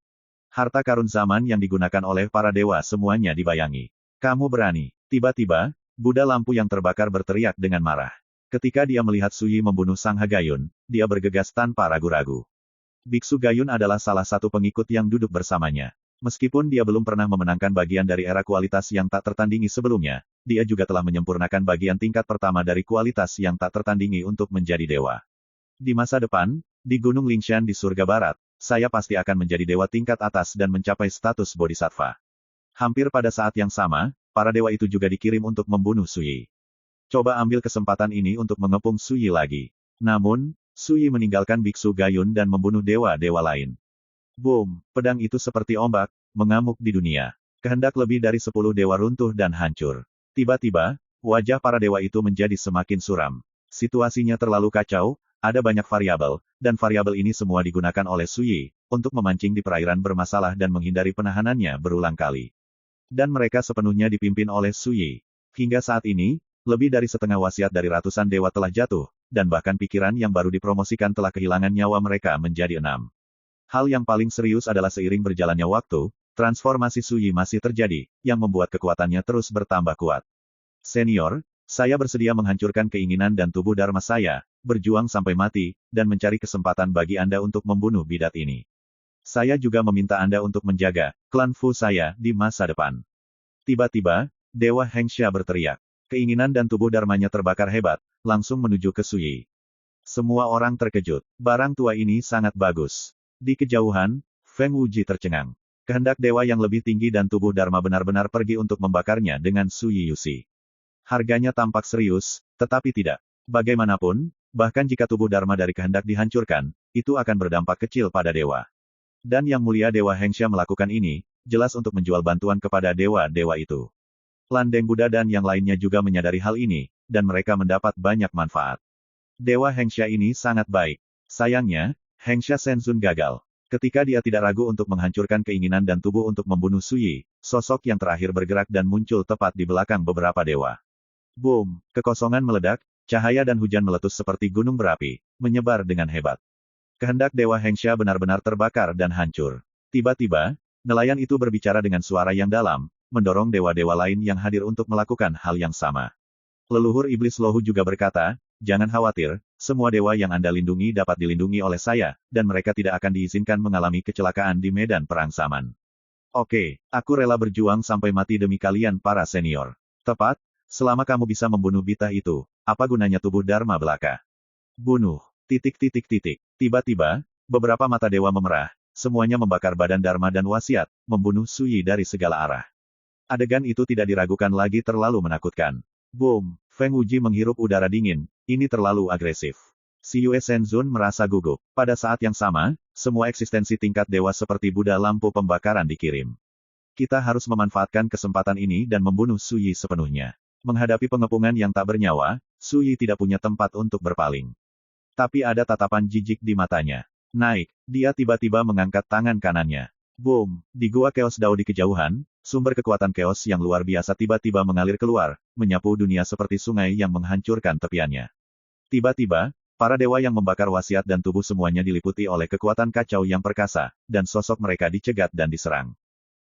Harta karun zaman yang digunakan oleh para dewa semuanya dibayangi. Kamu berani. Tiba-tiba, Buddha lampu yang terbakar berteriak dengan marah. Ketika dia melihat Sui membunuh Sang Hagayun, dia bergegas tanpa ragu-ragu. Biksu Gayun adalah salah satu pengikut yang duduk bersamanya. Meskipun dia belum pernah memenangkan bagian dari era kualitas yang tak tertandingi sebelumnya, dia juga telah menyempurnakan bagian tingkat pertama dari kualitas yang tak tertandingi untuk menjadi dewa. Di masa depan, di Gunung Lingshan di surga barat, saya pasti akan menjadi dewa tingkat atas dan mencapai status bodhisattva. Hampir pada saat yang sama, para dewa itu juga dikirim untuk membunuh Sui. Coba ambil kesempatan ini untuk mengepung Sui lagi. Namun, Sui meninggalkan Biksu Gayun dan membunuh dewa-dewa lain. Boom, pedang itu seperti ombak, mengamuk di dunia. Kehendak lebih dari 10 dewa runtuh dan hancur. Tiba-tiba, wajah para dewa itu menjadi semakin suram. Situasinya terlalu kacau, ada banyak variabel, dan variabel ini semua digunakan oleh Sui, untuk memancing di perairan bermasalah dan menghindari penahanannya berulang kali. Dan mereka sepenuhnya dipimpin oleh Sui. Hingga saat ini, lebih dari setengah wasiat dari ratusan dewa telah jatuh, dan bahkan pikiran yang baru dipromosikan telah kehilangan nyawa mereka menjadi 6. Hal yang paling serius adalah seiring berjalannya waktu, transformasi Sui masih terjadi, yang membuat kekuatannya terus bertambah kuat. Senior, saya bersedia menghancurkan keinginan dan tubuh Dharma saya, berjuang sampai mati, dan mencari kesempatan bagi Anda untuk membunuh bidat ini. Saya juga meminta Anda untuk menjaga klan Fu saya di masa depan. Tiba-tiba, Dewa Hengsha berteriak. Keinginan dan tubuh Dharmanya terbakar hebat, langsung menuju ke Sui. Semua orang terkejut. Barang tua ini sangat bagus. Di kejauhan, Feng Wuji tercengang. Kehendak dewa yang lebih tinggi dan tubuh Dharma benar-benar pergi untuk membakarnya dengan Sui Yusi. Harganya tampak serius, tetapi tidak. Bagaimanapun, bahkan jika tubuh Dharma dari kehendak dihancurkan, itu akan berdampak kecil pada dewa. Dan yang mulia Dewa Hengsha melakukan ini, jelas untuk menjual bantuan kepada dewa-dewa itu. Landeng Buddha dan yang lainnya juga menyadari hal ini, dan mereka mendapat banyak manfaat. Dewa Hengsha ini sangat baik. Sayangnya, Hengsha Shenzun gagal. Ketika dia tidak ragu untuk menghancurkan keinginan dan tubuh untuk membunuh Sui, sosok yang terakhir bergerak dan muncul tepat di belakang beberapa dewa. Boom! Kekosongan meledak, cahaya dan hujan meletus seperti gunung berapi, menyebar dengan hebat. Kehendak Dewa Hengsha benar-benar terbakar dan hancur. Tiba-tiba, nelayan itu berbicara dengan suara yang dalam, mendorong dewa-dewa lain yang hadir untuk melakukan hal yang sama. Leluhur Iblis Lohu juga berkata, jangan khawatir, semua dewa yang Anda lindungi dapat dilindungi oleh saya, dan mereka tidak akan diizinkan mengalami kecelakaan di medan perang zaman. Oke, aku rela berjuang sampai mati demi kalian para senior. Tepat, selama kamu bisa membunuh Bitah itu, apa gunanya tubuh Dharma belaka? Bunuh. Tiba-tiba, beberapa mata dewa memerah, semuanya membakar badan Dharma dan wasiat, membunuh Sui dari segala arah. Adegan itu tidak diragukan lagi terlalu menakutkan. Boom! Feng Wuji menghirup udara dingin, ini terlalu agresif. Si Yue Shenzun merasa gugup. Pada saat yang sama, semua eksistensi tingkat dewa seperti Buddha lampu pembakaran dikirim. Kita harus memanfaatkan kesempatan ini dan membunuh Sui sepenuhnya. Menghadapi pengepungan yang tak bernyawa, Sui tidak punya tempat untuk berpaling. Tapi ada tatapan jijik di matanya. Naik, dia tiba-tiba mengangkat tangan kanannya. Boom! Di gua Chaos Dao di kejauhan, sumber kekuatan Chaos yang luar biasa tiba-tiba mengalir keluar, menyapu dunia seperti sungai yang menghancurkan tepiannya. Tiba-tiba, para dewa yang membakar wasiat dan tubuh semuanya diliputi oleh kekuatan kacau yang perkasa, dan sosok mereka dicegat dan diserang.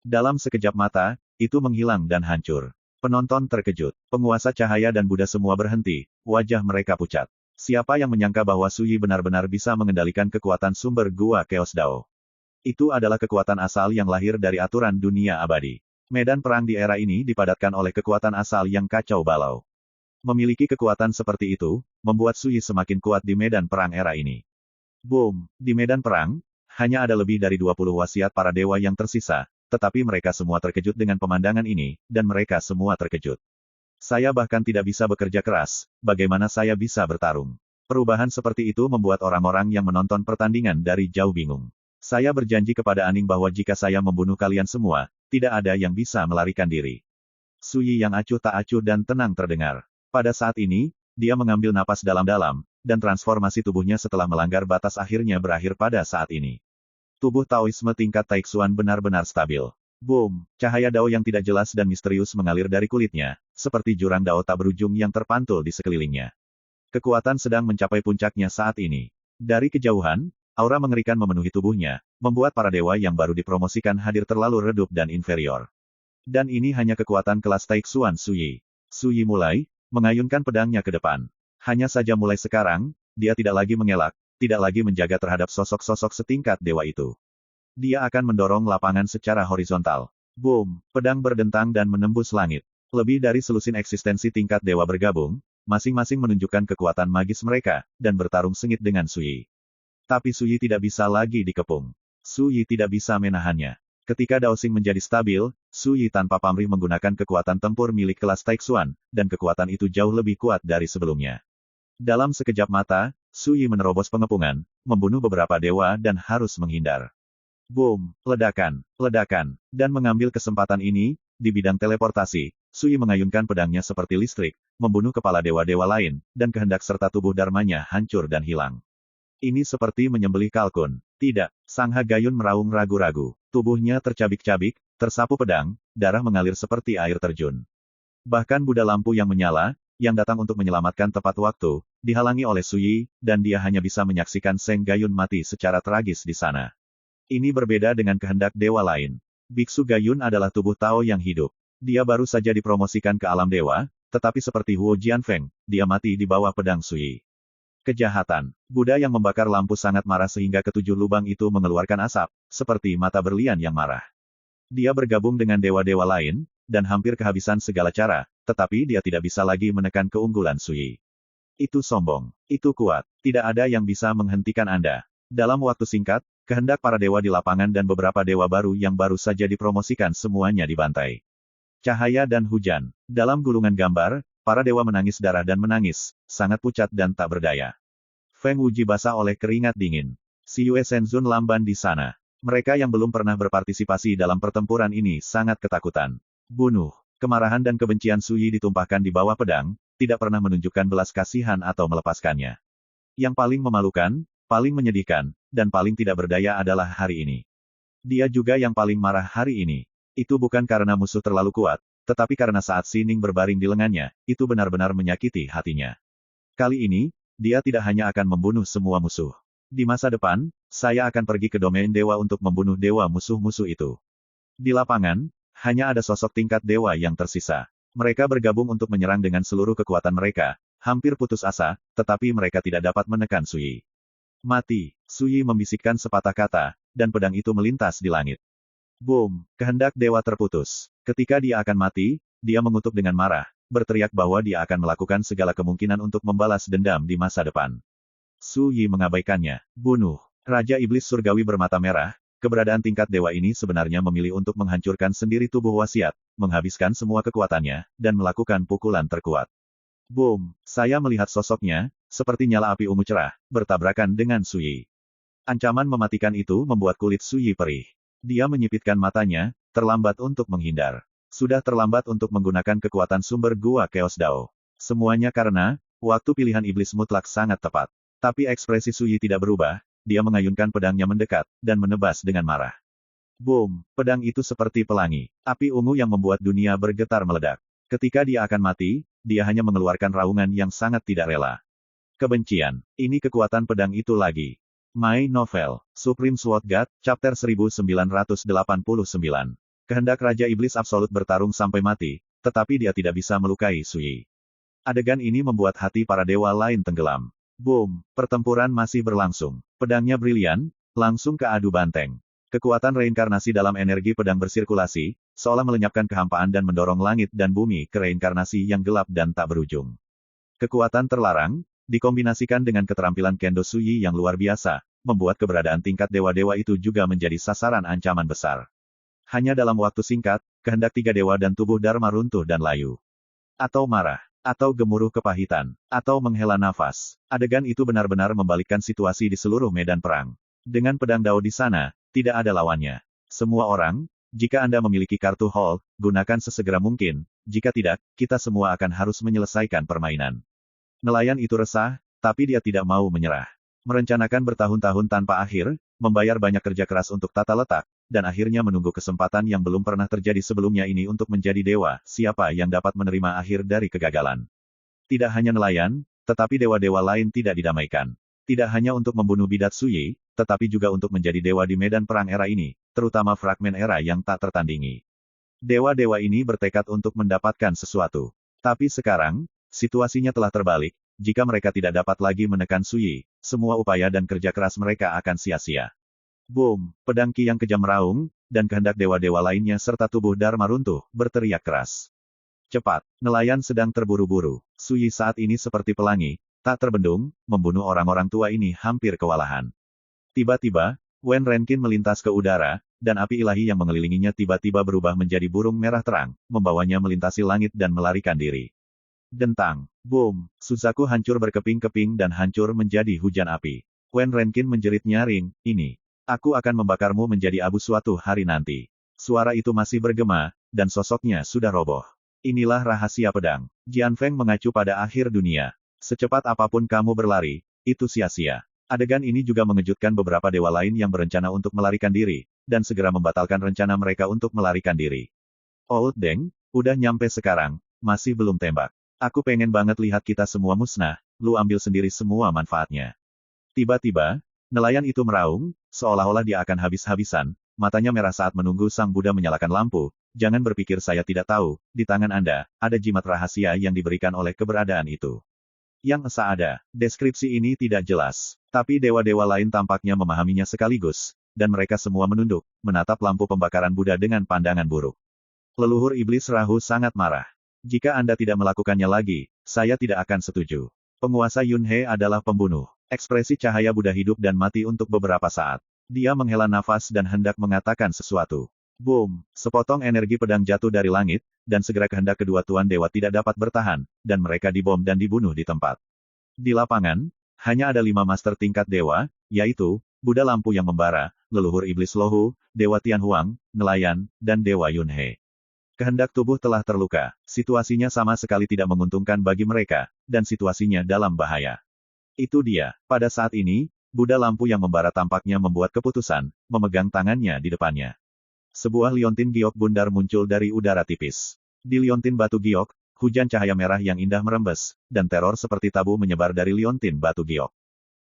Dalam sekejap mata, itu menghilang dan hancur. Penonton terkejut. Penguasa cahaya dan Buddha semua berhenti, wajah mereka pucat. Siapa yang menyangka bahwa Sui benar-benar bisa mengendalikan kekuatan sumber gua Chaos Dao? Itu adalah kekuatan asal yang lahir dari aturan dunia abadi. Medan perang di era ini dipadatkan oleh kekuatan asal yang kacau balau. Memiliki kekuatan seperti itu, membuat Sui semakin kuat di medan perang era ini. Boom! Di medan perang, hanya ada lebih dari 20 wasiat para dewa yang tersisa, tetapi mereka semua terkejut dengan pemandangan ini, dan mereka semua terkejut. Saya bahkan tidak bisa bekerja keras, bagaimana saya bisa bertarung? Perubahan seperti itu membuat orang-orang yang menonton pertandingan dari jauh bingung. Saya berjanji kepada Aning bahwa jika saya membunuh kalian semua, tidak ada yang bisa melarikan diri. Suyi yang acuh tak acuh dan tenang terdengar. Pada saat ini, dia mengambil napas dalam-dalam, dan transformasi tubuhnya setelah melanggar batas akhirnya berakhir pada saat ini. Tubuh Taoisme tingkat Taixuan benar-benar stabil. Boom! Cahaya dao yang tidak jelas dan misterius mengalir dari kulitnya, seperti jurang dao tak berujung yang terpantul di sekelilingnya. Kekuatan sedang mencapai puncaknya saat ini. Dari kejauhan, aura mengerikan memenuhi tubuhnya, membuat para dewa yang baru dipromosikan hadir terlalu redup dan inferior. Dan ini hanya kekuatan kelas Taixuan Suyi. Suyi mulai, mengayunkan pedangnya ke depan. Hanya saja mulai sekarang, dia tidak lagi mengelak, tidak lagi menjaga terhadap sosok-sosok setingkat dewa itu. Dia akan mendorong lapangan secara horizontal. Boom! Pedang berdentang dan menembus langit. Lebih dari selusin eksistensi tingkat dewa bergabung, masing-masing menunjukkan kekuatan magis mereka, dan bertarung sengit dengan Suyi. Tapi Suyi tidak bisa lagi dikepung. Suyi tidak bisa menahannya. Ketika Daoxing menjadi stabil, Suyi tanpa pamrih menggunakan kekuatan tempur milik kelas Taixuan, dan kekuatan itu jauh lebih kuat dari sebelumnya. Dalam sekejap mata, Suyi menerobos pengepungan, membunuh beberapa dewa dan harus menghindar. Boom! Ledakan, ledakan, dan mengambil kesempatan ini, di bidang teleportasi, Suyi mengayunkan pedangnya seperti listrik, membunuh kepala dewa-dewa lain, dan kehendak serta tubuh dharmanya hancur dan hilang. Ini seperti menyembelih kalkun. Tidak, Sangha Gayun meraung ragu-ragu. Tubuhnya tercabik-cabik, tersapu pedang, darah mengalir seperti air terjun. Bahkan Buddha lampu yang menyala, yang datang untuk menyelamatkan tepat waktu, dihalangi oleh Suyi, dan dia hanya bisa menyaksikan Seng Gayun mati secara tragis di sana. Ini berbeda dengan kehendak dewa lain. Biksu Gayun adalah tubuh Tao yang hidup. Dia baru saja dipromosikan ke alam dewa, tetapi seperti Huo Jianfeng, dia mati di bawah pedang Suyi. Kejahatan. Buddha yang membakar lampu sangat marah sehingga ketujuh lubang itu mengeluarkan asap, seperti mata berlian yang marah. Dia bergabung dengan dewa-dewa lain, dan hampir kehabisan segala cara, tetapi dia tidak bisa lagi menekan keunggulan Suyi. Itu sombong. Itu kuat. Tidak ada yang bisa menghentikan Anda. Dalam waktu singkat, kehendak para dewa di lapangan dan beberapa dewa baru yang baru saja dipromosikan semuanya dibantai. Cahaya dan hujan. Dalam gulungan gambar, para dewa menangis darah dan menangis, sangat pucat dan tak berdaya. Feng Wuji basah oleh keringat dingin. Si Yue Shenzun lamban di sana. Mereka yang belum pernah berpartisipasi dalam pertempuran ini sangat ketakutan. Bunuh. Kemarahan dan kebencian Suyi ditumpahkan di bawah pedang, tidak pernah menunjukkan belas kasihan atau melepaskannya. Yang paling memalukan, paling menyedihkan, dan paling tidak berdaya adalah hari ini. Dia juga yang paling marah hari ini. Itu bukan karena musuh terlalu kuat, tetapi karena saat Sining berbaring di lengannya, itu benar-benar menyakiti hatinya. Kali ini, dia tidak hanya akan membunuh semua musuh. Di masa depan, saya akan pergi ke domain dewa untuk membunuh dewa musuh-musuh itu. Di lapangan, hanya ada sosok tingkat dewa yang tersisa. Mereka bergabung untuk menyerang dengan seluruh kekuatan mereka, hampir putus asa, tetapi mereka tidak dapat menekan Suyi. Mati, Suyi membisikkan sepatah kata, dan pedang itu melintas di langit. Boom, kehendak dewa terputus. Ketika dia akan mati, dia mengutuk dengan marah, berteriak bahwa dia akan melakukan segala kemungkinan untuk membalas dendam di masa depan. Suyi mengabaikannya. Bunuh. Raja Iblis Surgawi bermata merah, keberadaan tingkat dewa ini sebenarnya memilih untuk menghancurkan sendiri tubuh wasiat, menghabiskan semua kekuatannya, dan melakukan pukulan terkuat. Boom, saya melihat sosoknya, seperti nyala api ungu cerah, bertabrakan dengan Suyi. Ancaman mematikan itu membuat kulit Suyi perih. Dia menyipitkan matanya, terlambat untuk menghindar. Sudah terlambat untuk menggunakan kekuatan sumber gua Chaos Dao. Semuanya karena, waktu pilihan iblis mutlak sangat tepat. Tapi ekspresi Suyi tidak berubah, dia mengayunkan pedangnya mendekat, dan menebas dengan marah. Boom, pedang itu seperti pelangi. Api ungu yang membuat dunia bergetar meledak. Ketika dia akan mati, dia hanya mengeluarkan raungan yang sangat tidak rela. Kebencian. Ini kekuatan pedang itu lagi. My Novel, Supreme Sword God, Chapter 1989. Kehendak Raja Iblis Absolut bertarung sampai mati, tetapi dia tidak bisa melukai Suyi. Adegan ini membuat hati para dewa lain tenggelam. Boom, pertempuran masih berlangsung. Pedangnya brilian, langsung ke adu banteng. Kekuatan reinkarnasi dalam energi pedang bersirkulasi, seolah melenyapkan kehampaan dan mendorong langit dan bumi ke reinkarnasi yang gelap dan tak berujung. Kekuatan terlarang, dikombinasikan dengan keterampilan Kendo Suyi yang luar biasa, membuat keberadaan tingkat dewa-dewa itu juga menjadi sasaran ancaman besar. Hanya dalam waktu singkat, kehendak tiga dewa dan tubuh Dharma runtuh dan layu. Atau marah, atau gemuruh kepahitan, atau menghela nafas. Adegan itu benar-benar membalikkan situasi di seluruh medan perang. Dengan pedang Dao di sana, tidak ada lawannya. Semua orang, jika Anda memiliki kartu Hall, gunakan sesegera mungkin, jika tidak, kita semua akan harus menyelesaikan permainan. Nelayan itu resah, tapi dia tidak mau menyerah. Merencanakan bertahun-tahun tanpa akhir, membayar banyak kerja keras untuk tata letak, dan akhirnya menunggu kesempatan yang belum pernah terjadi sebelumnya ini untuk menjadi dewa, siapa yang dapat menerima akhir dari kegagalan. Tidak hanya nelayan, tetapi dewa-dewa lain tidak didamaikan. Tidak hanya untuk membunuh Bidat Suyi, tetapi juga untuk menjadi dewa di medan perang era ini, terutama fragmen era yang tak tertandingi. Dewa-dewa ini bertekad untuk mendapatkan sesuatu. Tapi sekarang, situasinya telah terbalik. Jika mereka tidak dapat lagi menekan Suyi, semua upaya dan kerja keras mereka akan sia-sia. Boom! Pedang Qi yang kejam meraung, dan kehendak dewa-dewa lainnya serta tubuh Dharma runtuh, berteriak keras. Cepat! Nelayan sedang terburu-buru. Suyi saat ini seperti pelangi, tak terbendung, membunuh orang-orang tua ini hampir kewalahan. Tiba-tiba, Wen Renkin melintas ke udara, dan api ilahi yang mengelilinginya tiba-tiba berubah menjadi burung merah terang, membawanya melintasi langit dan melarikan diri. Dentang! Boom! Suzaku hancur berkeping-keping dan hancur menjadi hujan api. Wen Renkin menjerit nyaring, ini. Aku akan membakarmu menjadi abu suatu hari nanti. Suara itu masih bergema, dan sosoknya sudah roboh. Inilah rahasia pedang. Jian Feng mengacu pada akhir dunia. Secepat apapun kamu berlari, itu sia-sia. Adegan ini juga mengejutkan beberapa dewa lain yang berencana untuk melarikan diri, dan segera membatalkan rencana mereka untuk melarikan diri. Old Deng, udah nyampe sekarang, masih belum tembak. Aku pengen banget lihat kita semua musnah, lu ambil sendiri semua manfaatnya. Tiba-tiba, nelayan itu meraung, seolah-olah dia akan habis-habisan, matanya merah saat menunggu sang Buddha menyalakan lampu. Jangan berpikir saya tidak tahu, di tangan Anda, ada jimat rahasia yang diberikan oleh keberadaan itu. Yang esa ada, deskripsi ini tidak jelas, tapi dewa-dewa lain tampaknya memahaminya sekaligus, dan mereka semua menunduk, menatap lampu pembakaran Buddha dengan pandangan buruk. Leluhur iblis Rahu sangat marah. Jika Anda tidak melakukannya lagi, saya tidak akan setuju. Penguasa Yunhe adalah pembunuh. Ekspresi cahaya Buddha hidup dan mati untuk beberapa saat. Dia menghela nafas dan hendak mengatakan sesuatu. Boom! Sepotong energi pedang jatuh dari langit, dan segera kehendak kedua tuan dewa tidak dapat bertahan, dan mereka dibom dan dibunuh di tempat. Di lapangan, hanya ada 5 master tingkat dewa, yaitu, Buddha lampu yang membara, leluhur iblis Lohu, Dewa Tianhuang, nelayan, dan Dewa Yunhe. Kehendak tubuh telah terluka, situasinya sama sekali tidak menguntungkan bagi mereka, dan situasinya dalam bahaya. Itu dia, pada saat ini, Buddha lampu yang membara tampaknya membuat keputusan, memegang tangannya di depannya. Sebuah liontin giok bundar muncul dari udara tipis. Di liontin batu giok, hujan cahaya merah yang indah merembes, dan teror seperti tabu menyebar dari liontin batu giok.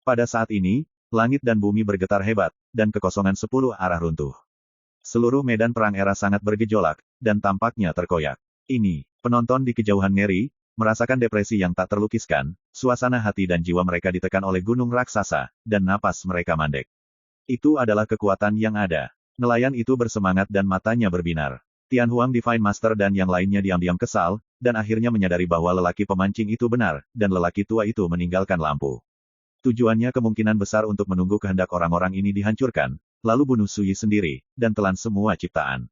Pada saat ini, langit dan bumi bergetar hebat, dan kekosongan 10 arah runtuh. Seluruh medan perang era sangat bergejolak, dan tampaknya terkoyak. Ini, penonton di kejauhan ngeri, merasakan depresi yang tak terlukiskan, suasana hati dan jiwa mereka ditekan oleh gunung raksasa, dan napas mereka mandek. Itu adalah kekuatan yang ada. Nelayan itu bersemangat dan matanya berbinar. Tianhuang Divine Master dan yang lainnya diam-diam kesal, dan akhirnya menyadari bahwa lelaki pemancing itu benar, dan lelaki tua itu meninggalkan lampu. Tujuannya kemungkinan besar untuk menunggu kehendak orang-orang ini dihancurkan, lalu bunuh Suyi sendiri, dan telan semua ciptaan.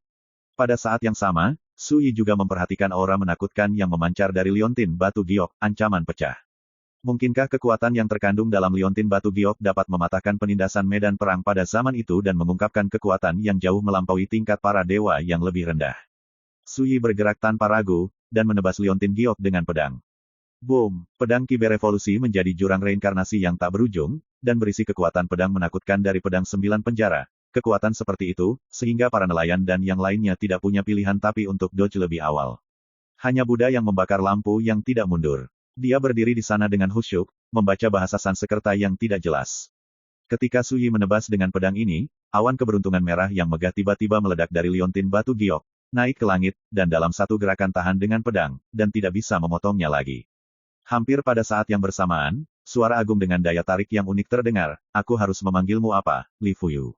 Pada saat yang sama, Suyi juga memperhatikan aura menakutkan yang memancar dari liontin batu giok, ancaman pecah. Mungkinkah kekuatan yang terkandung dalam liontin batu giok dapat mematahkan penindasan medan perang pada zaman itu dan mengungkapkan kekuatan yang jauh melampaui tingkat para dewa yang lebih rendah? Suyi bergerak tanpa ragu, dan menebas liontin giok dengan pedang. Boom! Pedang Qi berevolusi menjadi jurang reinkarnasi yang tak berujung, dan berisi kekuatan pedang menakutkan dari pedang 9 penjara. Kekuatan seperti itu, sehingga para nelayan dan yang lainnya tidak punya pilihan tapi untuk dodge lebih awal. Hanya Buddha yang membakar lampu yang tidak mundur. Dia berdiri di sana dengan khusyuk, membaca bahasa Sanskerta yang tidak jelas. Ketika Suyi menebas dengan pedang ini, awan keberuntungan merah yang megah tiba-tiba meledak dari liontin batu giok, naik ke langit, dan dalam satu gerakan tahan dengan pedang, dan tidak bisa memotongnya lagi. Hampir pada saat yang bersamaan, suara agung dengan daya tarik yang unik terdengar, aku harus memanggilmu apa, Li Fuyu.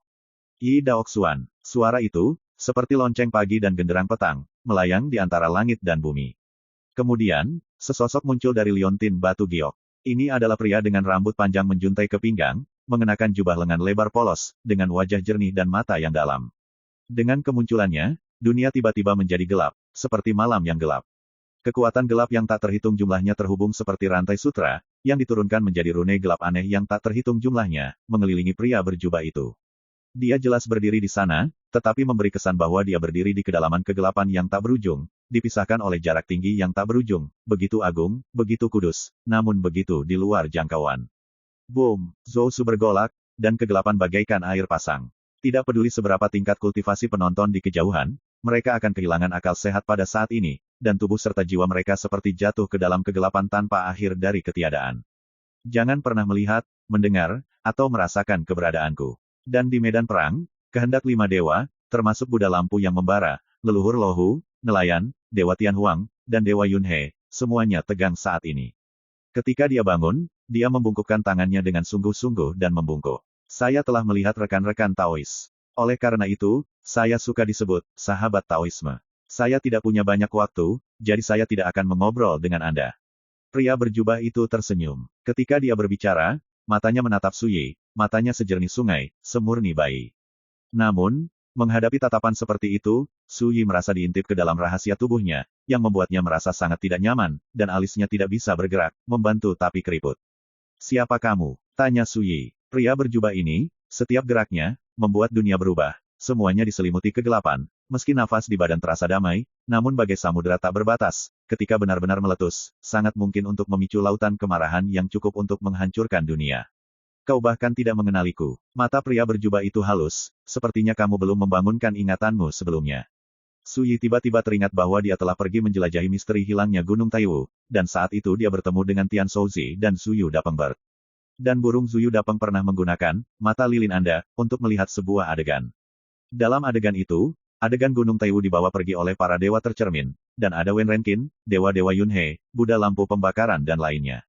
Yi Daoxuan. Suara itu, seperti lonceng pagi dan genderang petang, melayang di antara langit dan bumi. Kemudian, sesosok muncul dari liontin batu giok. Ini adalah pria dengan rambut panjang menjuntai ke pinggang, mengenakan jubah lengan lebar polos, dengan wajah jernih dan mata yang dalam. Dengan kemunculannya, dunia tiba-tiba menjadi gelap, seperti malam yang gelap. Kekuatan gelap yang tak terhitung jumlahnya terhubung seperti rantai sutra, yang diturunkan menjadi rune gelap aneh yang tak terhitung jumlahnya, mengelilingi pria berjubah itu. Dia jelas berdiri di sana, tetapi memberi kesan bahwa dia berdiri di kedalaman kegelapan yang tak berujung, dipisahkan oleh jarak tinggi yang tak berujung, begitu agung, begitu kudus, namun begitu di luar jangkauan. Boom! Zhou Su bergolak, dan kegelapan bagaikan air pasang. Tidak peduli seberapa tingkat kultivasi penonton di kejauhan, mereka akan kehilangan akal sehat pada saat ini, dan tubuh serta jiwa mereka seperti jatuh ke dalam kegelapan tanpa akhir dari ketiadaan. Jangan pernah melihat, mendengar, atau merasakan keberadaanku. Dan di medan perang, kehendak 5 dewa, termasuk Buddha lampu yang membara, leluhur Lohu, nelayan, Dewa Tianhuang, dan Dewa Yunhe, semuanya tegang saat ini. Ketika dia bangun, dia membungkukkan tangannya dengan sungguh-sungguh dan membungkuk. Saya telah melihat rekan-rekan Taois. Oleh karena itu, saya suka disebut sahabat Taoisme. Saya tidak punya banyak waktu, jadi saya tidak akan mengobrol dengan Anda. Pria berjubah itu tersenyum. Ketika dia berbicara, matanya menatap Su Yi, matanya sejernih sungai, semurni bayi. Namun, menghadapi tatapan seperti itu, Su Yi merasa diintip ke dalam rahasia tubuhnya, yang membuatnya merasa sangat tidak nyaman, dan alisnya tidak bisa bergerak, membantu tapi keriput. Siapa kamu? Tanya Su Yi. Pria berjubah ini, setiap geraknya, membuat dunia berubah. Semuanya diselimuti kegelapan. Meski nafas di badan terasa damai, namun bagai samudera tak berbatas, ketika benar-benar meletus, sangat mungkin untuk memicu lautan kemarahan yang cukup untuk menghancurkan dunia. Kau bahkan tidak mengenaliku. Mata pria berjubah itu halus, sepertinya kamu belum membangunkan ingatanmu sebelumnya. Su Yi tiba-tiba teringat bahwa dia telah pergi menjelajahi misteri hilangnya Gunung Taiwu, dan saat itu dia bertemu dengan Tian Shouzi dan Zuyu Dapengber. Dan burung Zuyu Dapeng pernah menggunakan mata lilin Anda untuk melihat sebuah adegan. Dalam adegan itu, adegan Gunung Taiwu dibawa pergi oleh para dewa tercermin, dan ada Wen Renkin, dewa-dewa Yunhe, Buddha lampu pembakaran dan lainnya.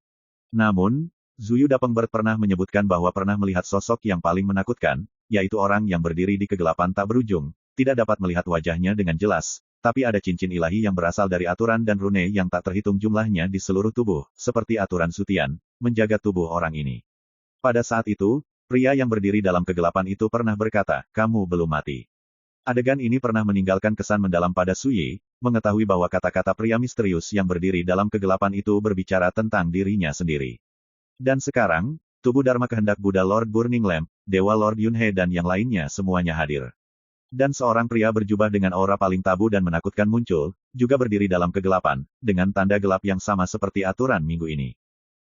Namun, Zuyu Dapengber pernah menyebutkan bahwa pernah melihat sosok yang paling menakutkan, yaitu orang yang berdiri di kegelapan tak berujung, tidak dapat melihat wajahnya dengan jelas, tapi ada cincin ilahi yang berasal dari aturan dan rune yang tak terhitung jumlahnya di seluruh tubuh, seperti aturan Sutian, menjaga tubuh orang ini. Pada saat itu, pria yang berdiri dalam kegelapan itu pernah berkata, kamu belum mati. Adegan ini pernah meninggalkan kesan mendalam pada Su Yi, mengetahui bahwa kata-kata pria misterius yang berdiri dalam kegelapan itu berbicara tentang dirinya sendiri. Dan sekarang, tubuh Dharma kehendak Buddha Lord Burning Lamp, Dewa Lord Yunhe dan yang lainnya semuanya hadir. Dan seorang pria berjubah dengan aura paling tabu dan menakutkan muncul, juga berdiri dalam kegelapan, dengan tanda gelap yang sama seperti aturan minggu ini.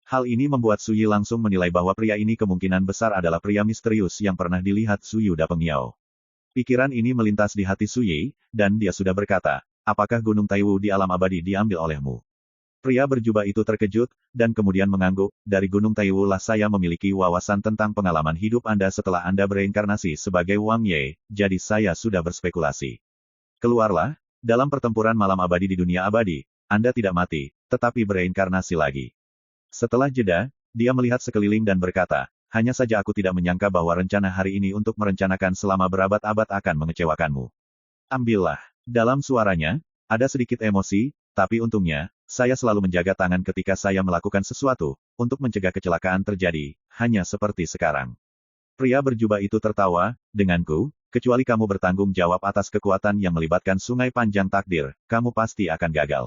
Hal ini membuat Su Yi langsung menilai bahwa pria ini kemungkinan besar adalah pria misterius yang pernah dilihat Zuyu Dapengyao. Pikiran ini melintas di hati Su Yi, dan dia sudah berkata, apakah Gunung Taiwu di alam abadi diambil olehmu? Pria berjubah itu terkejut, dan kemudian mengangguk, dari Gunung Taiwu lah saya memiliki wawasan tentang pengalaman hidup Anda setelah Anda bereinkarnasi sebagai Wang Ye, jadi saya sudah berspekulasi. Keluarlah, dalam pertempuran malam abadi di dunia abadi, Anda tidak mati, tetapi bereinkarnasi lagi. Setelah jeda, dia melihat sekeliling dan berkata, hanya saja aku tidak menyangka bahwa rencana hari ini untuk merencanakan selama berabad-abad akan mengecewakanmu. Ambillah. Dalam suaranya, ada sedikit emosi, tapi untungnya, saya selalu menjaga tangan ketika saya melakukan sesuatu, untuk mencegah kecelakaan terjadi, hanya seperti sekarang. Pria berjubah itu tertawa, denganku, kecuali kamu bertanggung jawab atas kekuatan yang melibatkan sungai panjang takdir, kamu pasti akan gagal.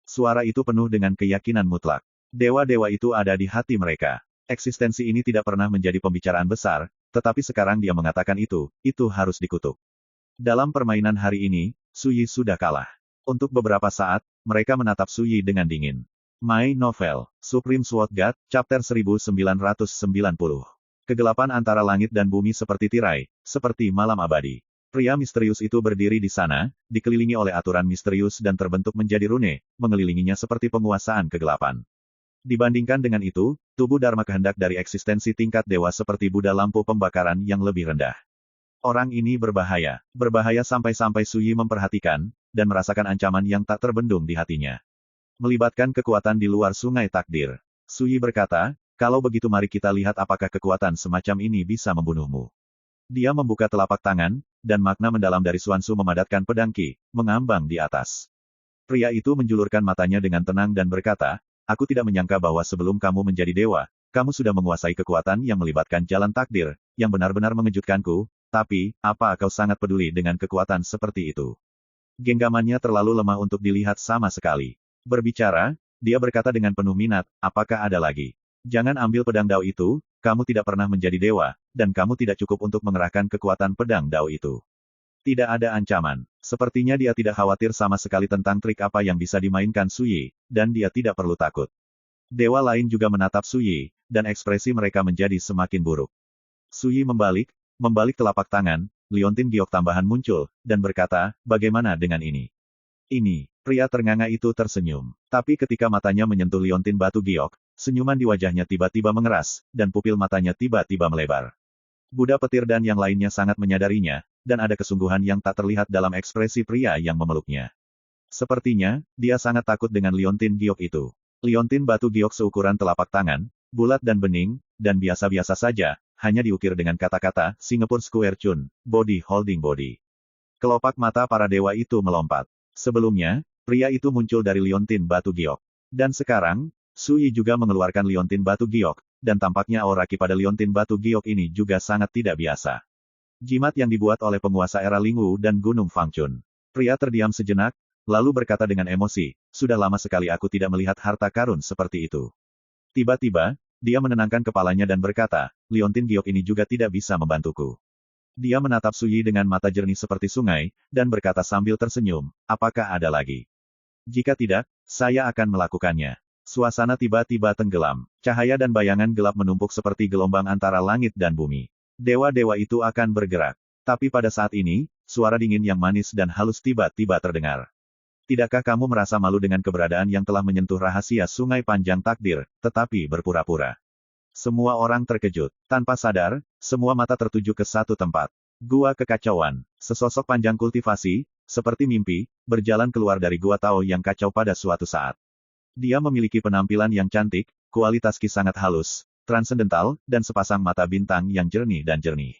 Suara itu penuh dengan keyakinan mutlak. Dewa-dewa itu ada di hati mereka. Eksistensi ini tidak pernah menjadi pembicaraan besar, tetapi sekarang dia mengatakan itu harus dikutuk. Dalam permainan hari ini, Su Yi sudah kalah. Untuk beberapa saat, mereka menatap Su Yi dengan dingin. My Novel, Supreme Sword God, Chapter 1990. Kegelapan antara langit dan bumi seperti tirai, seperti malam abadi. Pria misterius itu berdiri di sana, dikelilingi oleh aturan misterius dan terbentuk menjadi rune, mengelilinginya seperti penguasaan kegelapan. Dibandingkan dengan itu, tubuh Dharma kehendak dari eksistensi tingkat dewa seperti Buddha lampu pembakaran yang lebih rendah. Orang ini berbahaya. Berbahaya sampai-sampai Su Yi memperhatikan, dan merasakan ancaman yang tak terbendung di hatinya. Melibatkan kekuatan di luar sungai takdir. Su Yi berkata, kalau begitu mari kita lihat apakah kekuatan semacam ini bisa membunuhmu. Dia membuka telapak tangan, dan makna mendalam dari Xuan Su memadatkan pedang Qi, mengambang di atas. Pria itu menjulurkan matanya dengan tenang dan berkata, aku tidak menyangka bahwa sebelum kamu menjadi dewa, kamu sudah menguasai kekuatan yang melibatkan jalan takdir, yang benar-benar mengejutkanku, tapi, apa kau sangat peduli dengan kekuatan seperti itu? Genggamannya terlalu lemah untuk dilihat sama sekali. Berbicara, dia berkata dengan penuh minat, apakah ada lagi? Jangan ambil pedang Dao itu, kamu tidak pernah menjadi dewa, dan kamu tidak cukup untuk mengerahkan kekuatan pedang Dao itu. Tidak ada ancaman. Sepertinya dia tidak khawatir sama sekali tentang trik apa yang bisa dimainkan Su Yi, dan dia tidak perlu takut. Dewa lain juga menatap Su Yi, dan ekspresi mereka menjadi semakin buruk. Su Yi membalik telapak tangan, liontin giok tambahan muncul, dan berkata, bagaimana dengan ini? Ini, pria ternganga itu tersenyum. Tapi ketika matanya menyentuh liontin batu giok, senyuman di wajahnya tiba-tiba mengeras, dan pupil matanya tiba-tiba melebar. Buddha petir dan yang lainnya sangat menyadarinya, dan ada kesungguhan yang tak terlihat dalam ekspresi pria yang memeluknya. Sepertinya, dia sangat takut dengan liontin giok itu. Liontin batu giok seukuran telapak tangan, bulat dan bening, dan biasa-biasa saja, hanya diukir dengan kata-kata, Singapore Square Chun, body holding body. Kelopak mata para dewa itu melompat. Sebelumnya, pria itu muncul dari liontin batu giok. Dan sekarang, Su Yi juga mengeluarkan liontin batu giok, dan tampaknya aura ki pada liontin batu giok ini juga sangat tidak biasa. Jimat yang dibuat oleh penguasa era Lingwu dan Gunung Fangchun. Pria terdiam sejenak, lalu berkata dengan emosi, sudah lama sekali aku tidak melihat harta karun seperti itu. Tiba-tiba, dia menenangkan kepalanya dan berkata, liontin giok ini juga tidak bisa membantuku. Dia menatap Su Yi dengan mata jernih seperti sungai, dan berkata sambil tersenyum, apakah ada lagi? Jika tidak, saya akan melakukannya. Suasana tiba-tiba tenggelam. Cahaya dan bayangan gelap menumpuk seperti gelombang antara langit dan bumi. Dewa-dewa itu akan bergerak. Tapi pada saat ini, suara dingin yang manis dan halus tiba-tiba terdengar. Tidakkah kamu merasa malu dengan keberadaan yang telah menyentuh rahasia sungai panjang takdir, tetapi berpura-pura? Semua orang terkejut. Tanpa sadar, semua mata tertuju ke satu tempat. Gua kekacauan. Sesosok panjang kultivasi, seperti mimpi, berjalan keluar dari gua Tao yang kacau pada suatu saat. Dia memiliki penampilan yang cantik, kualitas ki sangat halus, transendental, dan sepasang mata bintang yang jernih dan jernih.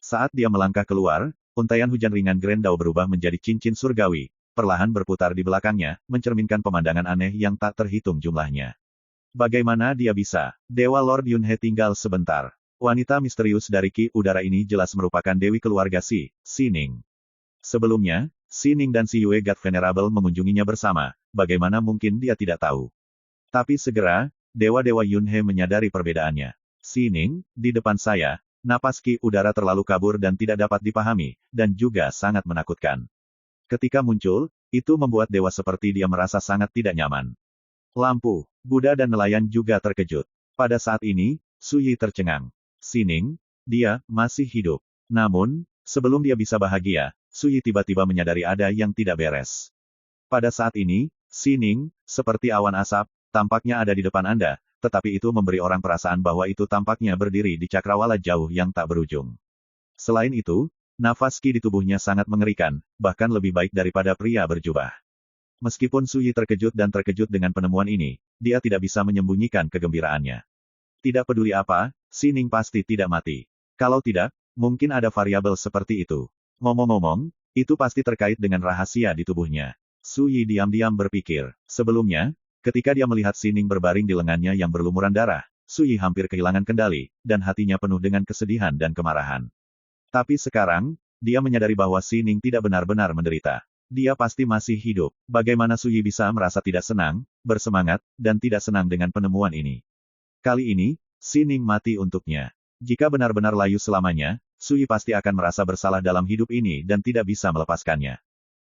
Saat dia melangkah keluar, untaian hujan ringan Grendao berubah menjadi cincin surgawi, perlahan berputar di belakangnya, mencerminkan pemandangan aneh yang tak terhitung jumlahnya. Bagaimana dia bisa? Dewa Lord Yunhe tinggal sebentar. Wanita misterius dari ki udara ini jelas merupakan dewi keluarga Si Ning. Sebelumnya, Si Ning dan Si Yue God Venerable mengunjunginya bersama, bagaimana mungkin dia tidak tahu? Tapi segera, dewa-dewa Yunhe menyadari perbedaannya. Si Ning, di depan saya, napas ki udara terlalu kabur dan tidak dapat dipahami, dan juga sangat menakutkan. Ketika muncul, itu membuat dewa seperti dia merasa sangat tidak nyaman. Lampu, Buddha dan nelayan juga terkejut. Pada saat ini, Su Yi tercengang. Si Ning, dia masih hidup. Namun, sebelum dia bisa bahagia, Su Yi tiba-tiba menyadari ada yang tidak beres. Pada saat ini, Si Ning, seperti awan asap, tampaknya ada di depan Anda, tetapi itu memberi orang perasaan bahwa itu tampaknya berdiri di cakrawala jauh yang tak berujung. Selain itu, nafas ki di tubuhnya sangat mengerikan, bahkan lebih baik daripada pria berjubah. Meskipun Su Yi terkejut dan terkejut dengan penemuan ini, dia tidak bisa menyembunyikan kegembiraannya. Tidak peduli apa, Si Ning pasti tidak mati. Kalau tidak, mungkin ada variabel seperti itu. Ngomong-ngomong, itu pasti terkait dengan rahasia di tubuhnya. Su Yi diam-diam berpikir. Sebelumnya, ketika dia melihat Si Ning berbaring di lengannya yang berlumuran darah, Su Yi hampir kehilangan kendali, dan hatinya penuh dengan kesedihan dan kemarahan. Tapi sekarang, dia menyadari bahwa Si Ning tidak benar-benar menderita. Dia pasti masih hidup. Bagaimana Su Yi bisa merasa tidak senang, bersemangat, dan tidak senang dengan penemuan ini? Kali ini, Si Ning mati untuknya. Jika benar-benar layu selamanya, Su Yi pasti akan merasa bersalah dalam hidup ini dan tidak bisa melepaskannya.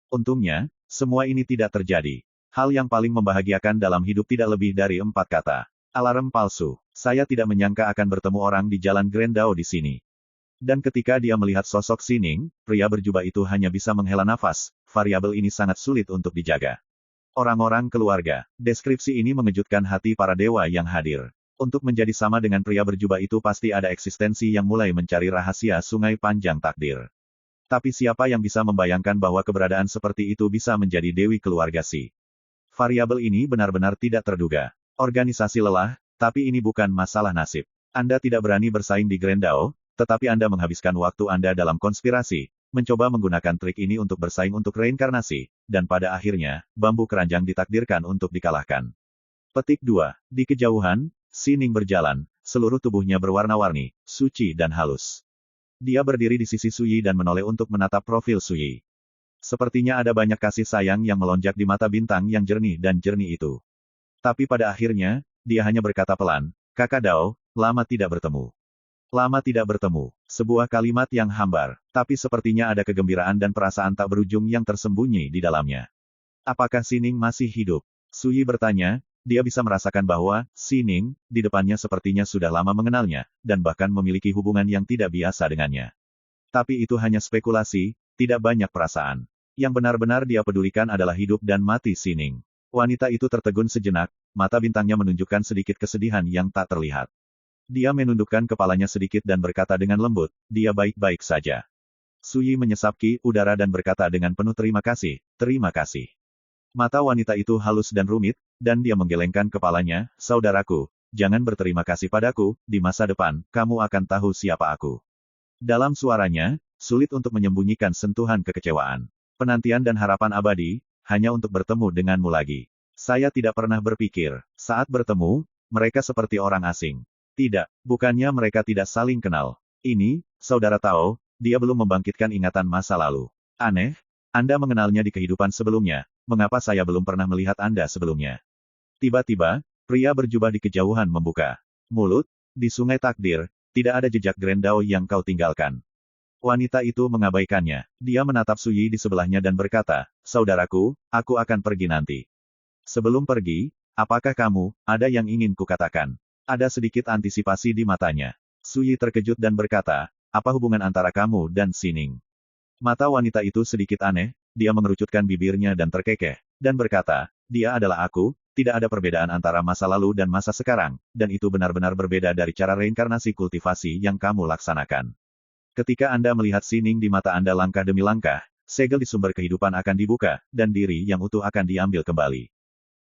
Untungnya, semua ini tidak terjadi. Hal yang paling membahagiakan dalam hidup tidak lebih dari 4 kata. Alarm palsu. Saya tidak menyangka akan bertemu orang di Jalan Grendao di sini. Dan ketika dia melihat sosok Si Ning, pria berjubah itu hanya bisa menghela nafas. Variabel ini sangat sulit untuk dijaga. Orang-orang keluarga. Deskripsi ini mengejutkan hati para dewa yang hadir. Untuk menjadi sama dengan pria berjubah itu pasti ada eksistensi yang mulai mencari rahasia sungai panjang takdir. Tapi siapa yang bisa membayangkan bahwa keberadaan seperti itu bisa menjadi dewi keluarga Si? Variabel ini benar-benar tidak terduga. Organisasi lelah, tapi ini bukan masalah nasib. Anda tidak berani bersaing di Grendao, tetapi Anda menghabiskan waktu Anda dalam konspirasi, mencoba menggunakan trik ini untuk bersaing untuk reinkarnasi, dan pada akhirnya, bambu keranjang ditakdirkan untuk dikalahkan. Petik 2. Di kejauhan, Si Ning berjalan, seluruh tubuhnya berwarna-warni, suci dan halus. Dia berdiri di sisi Su Yi dan menoleh untuk menatap profil Su Yi. Sepertinya ada banyak kasih sayang yang melonjak di mata bintang yang jernih dan jernih itu. Tapi pada akhirnya, dia hanya berkata pelan, Kakak Dao, lama tidak bertemu. Lama tidak bertemu. Sebuah kalimat yang hambar, tapi sepertinya ada kegembiraan dan perasaan tak berujung yang tersembunyi di dalamnya. Apakah Sining masih hidup? Suyi bertanya, dia bisa merasakan bahwa Sining di depannya sepertinya sudah lama mengenalnya, dan bahkan memiliki hubungan yang tidak biasa dengannya. Tapi itu hanya spekulasi, tidak banyak perasaan. Yang benar-benar dia pedulikan adalah hidup dan mati Sining. Wanita itu tertegun sejenak, mata bintangnya menunjukkan sedikit kesedihan yang tak terlihat. Dia menundukkan kepalanya sedikit dan berkata dengan lembut, dia baik-baik saja. Suyi menyesapki udara dan berkata dengan penuh terima kasih, terima kasih. Mata wanita itu halus dan rumit, dan dia menggelengkan kepalanya, saudaraku, jangan berterima kasih padaku, di masa depan, kamu akan tahu siapa aku. Dalam suaranya, sulit untuk menyembunyikan sentuhan kekecewaan. Penantian dan harapan abadi, hanya untuk bertemu denganmu lagi. Saya tidak pernah berpikir, saat bertemu, mereka seperti orang asing. Tidak, bukannya mereka tidak saling kenal. Ini, saudara Tao, dia belum membangkitkan ingatan masa lalu. Aneh, Anda mengenalnya di kehidupan sebelumnya, mengapa saya belum pernah melihat Anda sebelumnya? Tiba-tiba, pria berjubah di kejauhan membuka mulut, di sungai takdir, tidak ada jejak Grand Dao yang kau tinggalkan. Wanita itu mengabaikannya. Dia menatap Suyi di sebelahnya dan berkata, saudaraku, aku akan pergi nanti. Sebelum pergi, apakah kamu, ada yang ingin kukatakan? Ada sedikit antisipasi di matanya. Suyi terkejut dan berkata, apa hubungan antara kamu dan Sining? Mata wanita itu sedikit aneh, dia mengerucutkan bibirnya dan terkekeh, dan berkata, dia adalah aku, tidak ada perbedaan antara masa lalu dan masa sekarang, dan itu benar-benar berbeda dari cara reinkarnasi kultivasi yang kamu laksanakan. Ketika Anda melihat Sining di mata Anda langkah demi langkah, segel di sumber kehidupan akan dibuka, dan diri yang utuh akan diambil kembali.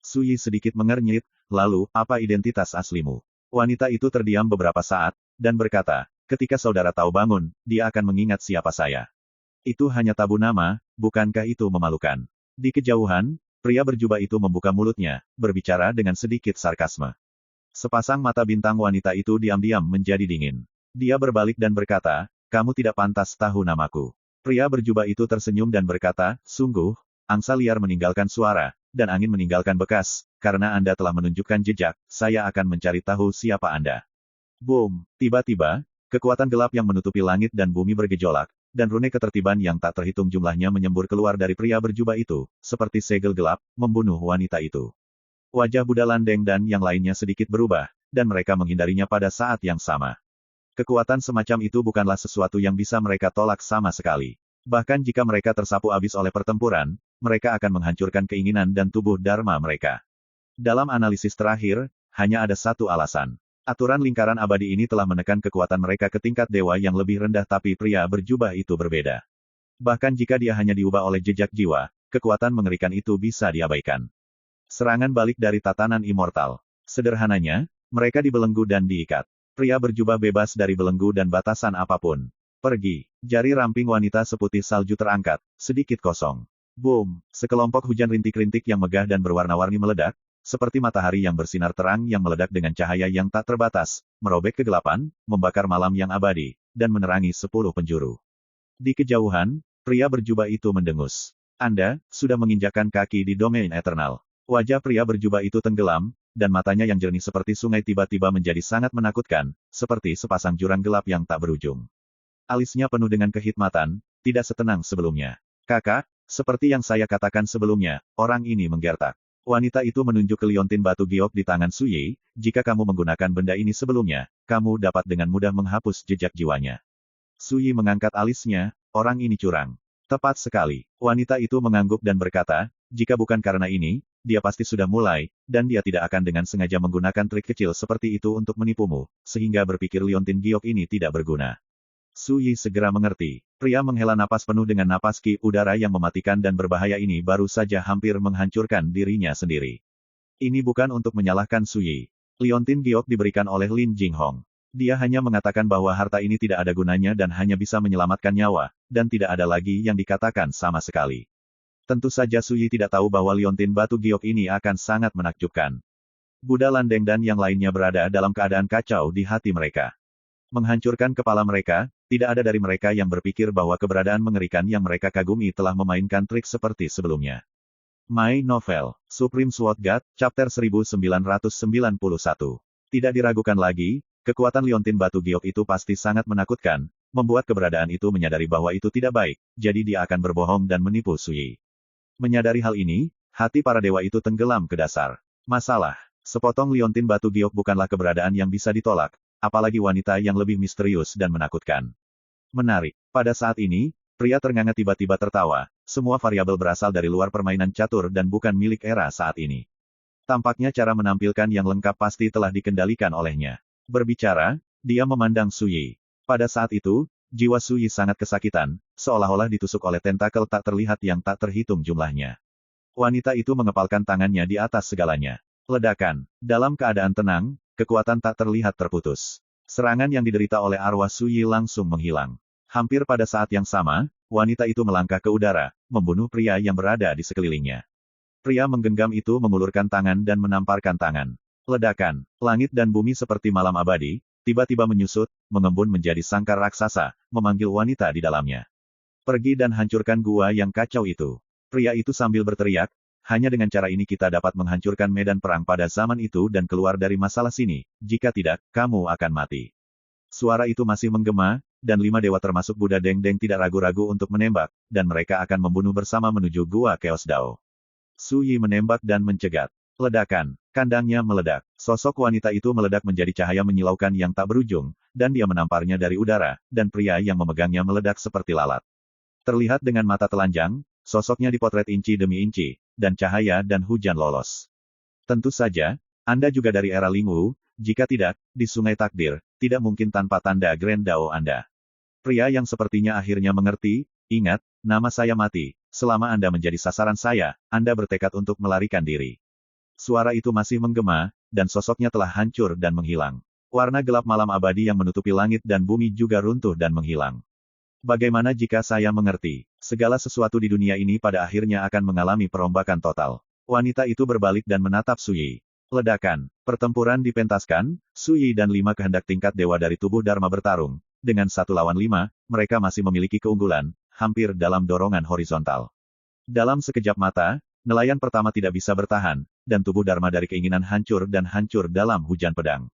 Suyi sedikit mengernyit, lalu, apa identitas aslimu? Wanita itu terdiam beberapa saat, dan berkata, ketika saudara tahu bangun, dia akan mengingat siapa saya. Itu hanya tabu nama, bukankah itu memalukan? Di kejauhan, pria berjubah itu membuka mulutnya, berbicara dengan sedikit sarkasme. Sepasang mata bintang wanita itu diam-diam menjadi dingin. Dia berbalik dan berkata, kamu tidak pantas tahu namaku. Pria berjubah itu tersenyum dan berkata, sungguh, angsa liar meninggalkan suara, dan angin meninggalkan bekas, karena Anda telah menunjukkan jejak, saya akan mencari tahu siapa Anda. Boom! Tiba-tiba, kekuatan gelap yang menutupi langit dan bumi bergejolak, dan rune ketertiban yang tak terhitung jumlahnya menyembur keluar dari pria berjubah itu, seperti segel gelap, membunuh wanita itu. Wajah Buddha Landeng dan yang lainnya sedikit berubah, dan mereka menghindarinya pada saat yang sama. Kekuatan semacam itu bukanlah sesuatu yang bisa mereka tolak sama sekali. Bahkan jika mereka tersapu habis oleh pertempuran, mereka akan menghancurkan keinginan dan tubuh dharma mereka. Dalam analisis terakhir, hanya ada satu alasan. Aturan lingkaran abadi ini telah menekan kekuatan mereka ke tingkat dewa yang lebih rendah tapi pria berjubah itu berbeda. Bahkan jika dia hanya diubah oleh jejak jiwa, kekuatan mengerikan itu bisa diabaikan. Serangan balik dari tatanan immortal. Sederhananya, mereka dibelenggu dan diikat. Pria berjubah bebas dari belenggu dan batasan apapun. Pergi. Jari ramping wanita seputih salju terangkat, sedikit kosong. Boom! Sekelompok hujan rintik-rintik yang megah dan berwarna-warni meledak, seperti matahari yang bersinar terang yang meledak dengan cahaya yang tak terbatas, merobek kegelapan, membakar malam yang abadi, dan menerangi 10 penjuru. Di kejauhan, pria berjubah itu mendengus. Anda, sudah menginjakkan kaki di domain eternal. Wajah pria berjubah itu tenggelam, dan matanya yang jernih seperti sungai tiba-tiba menjadi sangat menakutkan, seperti sepasang jurang gelap yang tak berujung. Alisnya penuh dengan kehikmatan, tidak setenang sebelumnya. Kakak, seperti yang saya katakan sebelumnya, orang ini menggertak. Wanita itu menunjuk ke liontin batu giok di tangan Suyi, jika kamu menggunakan benda ini sebelumnya, kamu dapat dengan mudah menghapus jejak jiwanya. Suyi mengangkat alisnya, orang ini curang. Tepat sekali. Wanita itu mengangguk dan berkata, jika bukan karena ini, dia pasti sudah mulai, dan dia tidak akan dengan sengaja menggunakan trik kecil seperti itu untuk menipumu, sehingga berpikir liontin giok ini tidak berguna. Suyi segera mengerti. Pria menghela napas penuh dengan napas ki udara yang mematikan dan berbahaya ini baru saja hampir menghancurkan dirinya sendiri. Ini bukan untuk menyalahkan Suyi. Liontin giok diberikan oleh Lin Jinghong. Dia hanya mengatakan bahwa harta ini tidak ada gunanya dan hanya bisa menyelamatkan nyawa, dan tidak ada lagi yang dikatakan sama sekali. Tentu saja Suyi tidak tahu bahwa liontin batu giok ini akan sangat menakjubkan. Buddha Landeng dan yang lainnya berada dalam keadaan kacau di hati mereka. Menghancurkan kepala mereka, tidak ada dari mereka yang berpikir bahwa keberadaan mengerikan yang mereka kagumi telah memainkan trik seperti sebelumnya. My Novel, Supreme Sword God, Chapter 1991. Tidak diragukan lagi, kekuatan liontin batu giok itu pasti sangat menakutkan, membuat keberadaan itu menyadari bahwa itu tidak baik, jadi dia akan berbohong dan menipu Sui. Menyadari hal ini, hati para dewa itu tenggelam ke dasar. Masalah, sepotong liontin batu giok bukanlah keberadaan yang bisa ditolak, apalagi wanita yang lebih misterius dan menakutkan. Menarik, pada saat ini, pria ternganga tiba-tiba tertawa, semua variabel berasal dari luar permainan catur dan bukan milik era saat ini. Tampaknya cara menampilkan yang lengkap pasti telah dikendalikan olehnya. Berbicara, dia memandang Sui. Pada saat itu, jiwa Sui sangat kesakitan, seolah-olah ditusuk oleh tentakel tak terlihat yang tak terhitung jumlahnya. Wanita itu mengepalkan tangannya di atas segalanya. Ledakan. Dalam keadaan tenang, kekuatan tak terlihat terputus. Serangan yang diderita oleh arwah Sui langsung menghilang. Hampir pada saat yang sama, wanita itu melangkah ke udara, membunuh pria yang berada di sekelilingnya. Pria menggenggam itu mengulurkan tangan dan menamparkan tangan. Ledakan. Langit dan bumi seperti malam abadi, tiba-tiba menyusut, mengembun menjadi sangkar raksasa, memanggil wanita di dalamnya. Pergi dan hancurkan gua yang kacau itu. Pria itu sambil berteriak, hanya dengan cara ini kita dapat menghancurkan medan perang pada zaman itu dan keluar dari masalah sini, jika tidak, kamu akan mati. Suara itu masih menggema, dan 5 dewa termasuk Buddha Deng-Deng tidak ragu-ragu untuk menembak, dan mereka akan membunuh bersama menuju gua Chaos Dao. Sui menembak dan mencegat. Ledakan. Kandangnya meledak. Sosok wanita itu meledak menjadi cahaya menyilaukan yang tak berujung, dan dia menamparnya dari udara, dan pria yang memegangnya meledak seperti lalat. Terlihat dengan mata telanjang, sosoknya dipotret inci demi inci, dan cahaya dan hujan lolos. Tentu saja, Anda juga dari era Ling Wu, jika tidak, di Sungai Takdir, tidak mungkin tanpa tanda Grand Dao Anda. Pria yang sepertinya akhirnya mengerti, ingat, nama saya mati, selama Anda menjadi sasaran saya, Anda bertekad untuk melarikan diri. Suara itu masih menggema, dan sosoknya telah hancur dan menghilang. Warna gelap malam abadi yang menutupi langit dan bumi juga runtuh dan menghilang. Bagaimana jika saya mengerti? Segala sesuatu di dunia ini pada akhirnya akan mengalami perombakan total. Wanita itu berbalik dan menatap Sui. Ledakan. Pertempuran dipentaskan, Sui dan 5 kehendak tingkat dewa dari tubuh Dharma bertarung. Dengan 1 lawan 5, mereka masih memiliki keunggulan, hampir dalam dorongan horizontal. Dalam sekejap mata, nelayan pertama tidak bisa bertahan, dan tubuh Dharma dari keinginan hancur dan hancur dalam hujan pedang.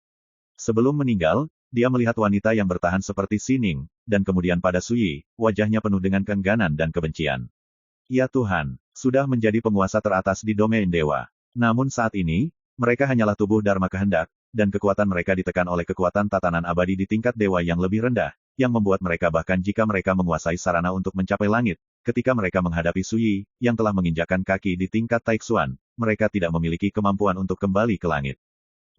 Sebelum meninggal, dia melihat wanita yang bertahan seperti Sining, dan kemudian pada Sui, wajahnya penuh dengan keengganan dan kebencian. Ya Tuhan, sudah menjadi penguasa teratas di domain dewa. Namun saat ini, mereka hanyalah tubuh Dharma kehendak, dan kekuatan mereka ditekan oleh kekuatan tatanan abadi di tingkat dewa yang lebih rendah, yang membuat mereka bahkan jika mereka menguasai sarana untuk mencapai langit, ketika mereka menghadapi Sui, yang telah menginjakkan kaki di tingkat Taixuan, mereka tidak memiliki kemampuan untuk kembali ke langit.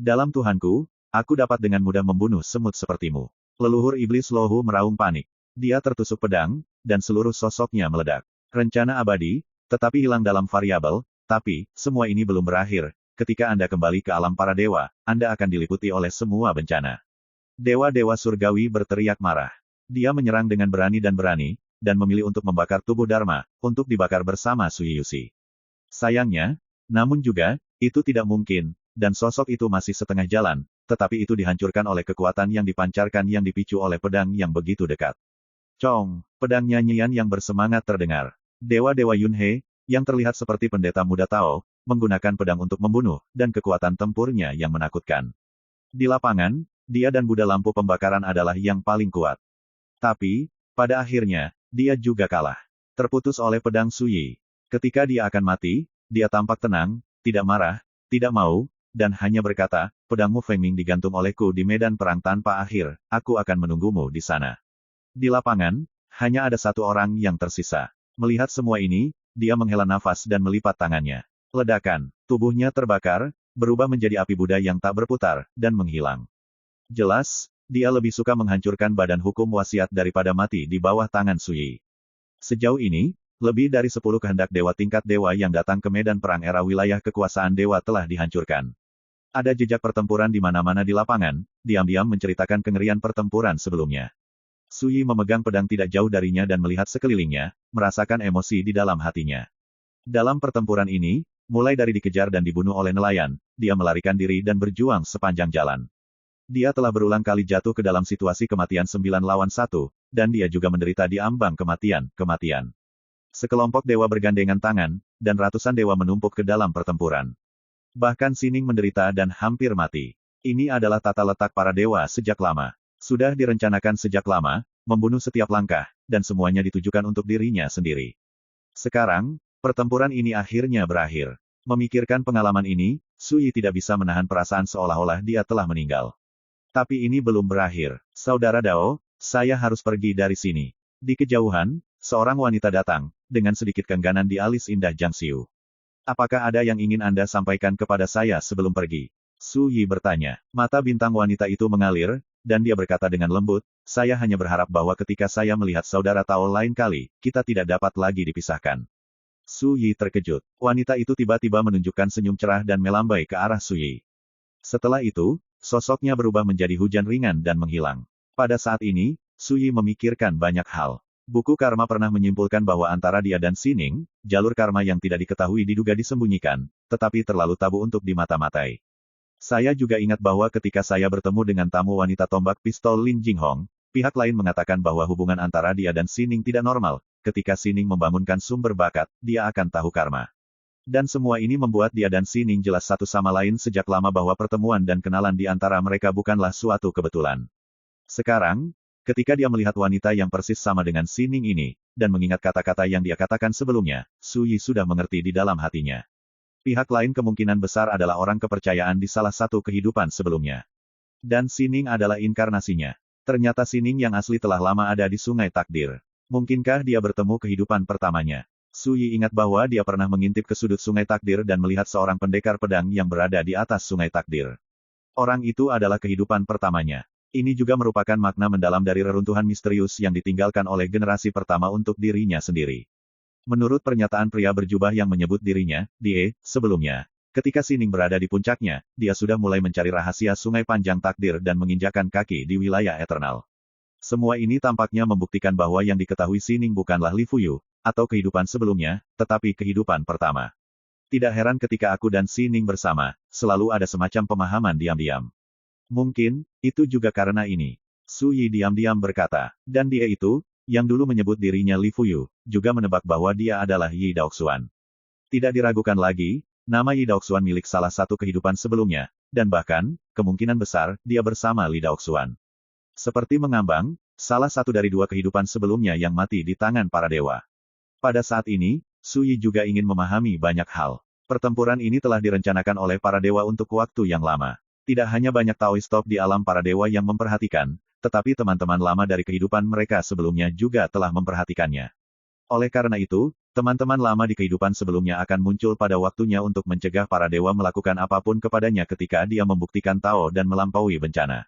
Dalam Tuhanku, aku dapat dengan mudah membunuh semut sepertimu. Leluhur iblis Lohu meraung panik. Dia tertusuk pedang, dan seluruh sosoknya meledak. Rencana abadi, tetapi hilang dalam variabel, tapi, semua ini belum berakhir. Ketika Anda kembali ke alam para dewa, Anda akan diliputi oleh semua bencana. Dewa-dewa surgawi berteriak marah. Dia menyerang dengan berani dan memilih untuk membakar tubuh Dharma, untuk dibakar bersama Suiyushi. Sayangnya, namun juga, itu tidak mungkin, dan sosok itu masih setengah jalan, tetapi itu dihancurkan oleh kekuatan yang dipancarkan yang dipicu oleh pedang yang begitu dekat. Cong, pedang nyanyian yang bersemangat terdengar. Dewa-dewa Yunhe, yang terlihat seperti pendeta muda Tao, menggunakan pedang untuk membunuh, dan kekuatan tempurnya yang menakutkan. Di lapangan, dia dan Buddha lampu pembakaran adalah yang paling kuat. Tapi, pada akhirnya, dia juga kalah. Terputus oleh pedang Sui. Ketika dia akan mati, dia tampak tenang, tidak marah, tidak mau, dan hanya berkata, pedangmu Fengming digantung olehku di medan perang tanpa akhir, aku akan menunggumu di sana. Di lapangan, hanya ada satu orang yang tersisa. Melihat semua ini, dia menghela nafas dan melipat tangannya. Ledakan, tubuhnya terbakar, berubah menjadi api Buddha yang tak berputar, dan menghilang. Jelas, dia lebih suka menghancurkan badan hukum wasiat daripada mati di bawah tangan Sui. Sejauh ini, lebih dari 10 kehendak dewa tingkat dewa yang datang ke medan perang era wilayah kekuasaan dewa telah dihancurkan. Ada jejak pertempuran di mana-mana di lapangan, diam-diam menceritakan kengerian pertempuran sebelumnya. Sui memegang pedang tidak jauh darinya dan melihat sekelilingnya, merasakan emosi di dalam hatinya. Dalam pertempuran ini, mulai dari dikejar dan dibunuh oleh nelayan, dia melarikan diri dan berjuang sepanjang jalan. Dia telah berulang kali jatuh ke dalam situasi kematian 9 lawan 1, dan dia juga menderita di ambang kematian. Sekelompok dewa bergandengan tangan, dan ratusan dewa menumpuk ke dalam pertempuran. Bahkan Sining menderita dan hampir mati. Ini adalah tata letak para dewa sejak lama. Sudah direncanakan sejak lama, membunuh setiap langkah, dan semuanya ditujukan untuk dirinya sendiri. Sekarang, pertempuran ini akhirnya berakhir. Memikirkan pengalaman ini, Su Yi tidak bisa menahan perasaan seolah-olah dia telah meninggal. Tapi ini belum berakhir. Saudara Dao, saya harus pergi dari sini. Di kejauhan, seorang wanita datang, dengan sedikit keengganan di alis indah Jiang Xiu. Apakah ada yang ingin Anda sampaikan kepada saya sebelum pergi? Su Yi bertanya. Mata bintang wanita itu mengalir, dan dia berkata dengan lembut, saya hanya berharap bahwa ketika saya melihat saudara Tao lain kali, kita tidak dapat lagi dipisahkan. Su Yi terkejut. Wanita itu tiba-tiba menunjukkan senyum cerah dan melambai ke arah Su Yi. Setelah itu, sosoknya berubah menjadi hujan ringan dan menghilang. Pada saat ini, Su Yi memikirkan banyak hal. Buku karma pernah menyimpulkan bahwa antara dia dan Sining, jalur karma yang tidak diketahui diduga disembunyikan, tetapi terlalu tabu untuk dimata-matai. Saya juga ingat bahwa ketika saya bertemu dengan tamu wanita tombak pistol Lin Jinghong, pihak lain mengatakan bahwa hubungan antara dia dan Sining tidak normal. Ketika Sining membangunkan sumber bakat, dia akan tahu karma. Dan semua ini membuat dia dan Sining jelas satu sama lain sejak lama bahwa pertemuan dan kenalan di antara mereka bukanlah suatu kebetulan. Sekarang, ketika dia melihat wanita yang persis sama dengan Sining ini, dan mengingat kata-kata yang dia katakan sebelumnya, Su Yi sudah mengerti di dalam hatinya. Pihak lain kemungkinan besar adalah orang kepercayaan di salah satu kehidupan sebelumnya. Dan Sining adalah inkarnasinya. Ternyata Sining yang asli telah lama ada di Sungai Takdir. Mungkinkah dia bertemu kehidupan pertamanya? Su Yi ingat bahwa dia pernah mengintip ke sudut Sungai Takdir dan melihat seorang pendekar pedang yang berada di atas Sungai Takdir. Orang itu adalah kehidupan pertamanya. Ini juga merupakan makna mendalam dari reruntuhan misterius yang ditinggalkan oleh generasi pertama untuk dirinya sendiri. Menurut pernyataan pria berjubah yang menyebut dirinya, Die, sebelumnya, ketika Sining berada di puncaknya, dia sudah mulai mencari rahasia Sungai Panjang Takdir dan menginjakan kaki di wilayah Eternal. Semua ini tampaknya membuktikan bahwa yang diketahui Sining bukanlah Li Fuyu, atau kehidupan sebelumnya, tetapi kehidupan pertama. Tidak heran ketika aku dan Sining bersama, selalu ada semacam pemahaman diam-diam. Mungkin, itu juga karena ini. Su Yi diam-diam berkata, dan dia itu, yang dulu menyebut dirinya Li Fuyu, juga menebak bahwa dia adalah Yi Daoxuan. Tidak diragukan lagi, nama Yi Daoxuan milik salah satu kehidupan sebelumnya, dan bahkan, kemungkinan besar, dia bersama Li Daoxuan. Seperti mengambang, salah satu dari dua kehidupan sebelumnya yang mati di tangan para dewa. Pada saat ini, Su Yi juga ingin memahami banyak hal. Pertempuran ini telah direncanakan oleh para dewa untuk waktu yang lama. Tidak hanya banyak Taoist top di alam para dewa yang memperhatikan, tetapi teman-teman lama dari kehidupan mereka sebelumnya juga telah memperhatikannya. Oleh karena itu, teman-teman lama di kehidupan sebelumnya akan muncul pada waktunya untuk mencegah para dewa melakukan apapun kepadanya ketika dia membuktikan Tao dan melampaui bencana.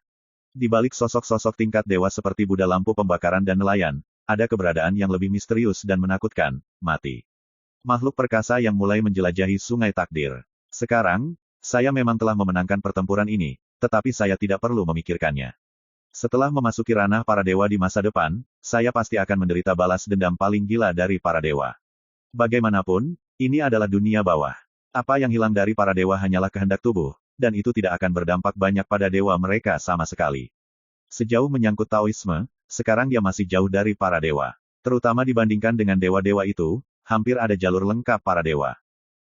Di balik sosok-sosok tingkat dewa seperti Buddha lampu pembakaran dan nelayan, ada keberadaan yang lebih misterius dan menakutkan, mati. Makhluk perkasa yang mulai menjelajahi Sungai Takdir. Sekarang, saya memang telah memenangkan pertempuran ini, tetapi saya tidak perlu memikirkannya. Setelah memasuki ranah para dewa di masa depan, saya pasti akan menderita balas dendam paling gila dari para dewa. Bagaimanapun, ini adalah dunia bawah. Apa yang hilang dari para dewa hanyalah kehendak tubuh, dan itu tidak akan berdampak banyak pada dewa mereka sama sekali. Sejauh menyangkut Taoisme, sekarang dia masih jauh dari para dewa. Terutama dibandingkan dengan dewa-dewa itu, hampir ada jalur lengkap para dewa.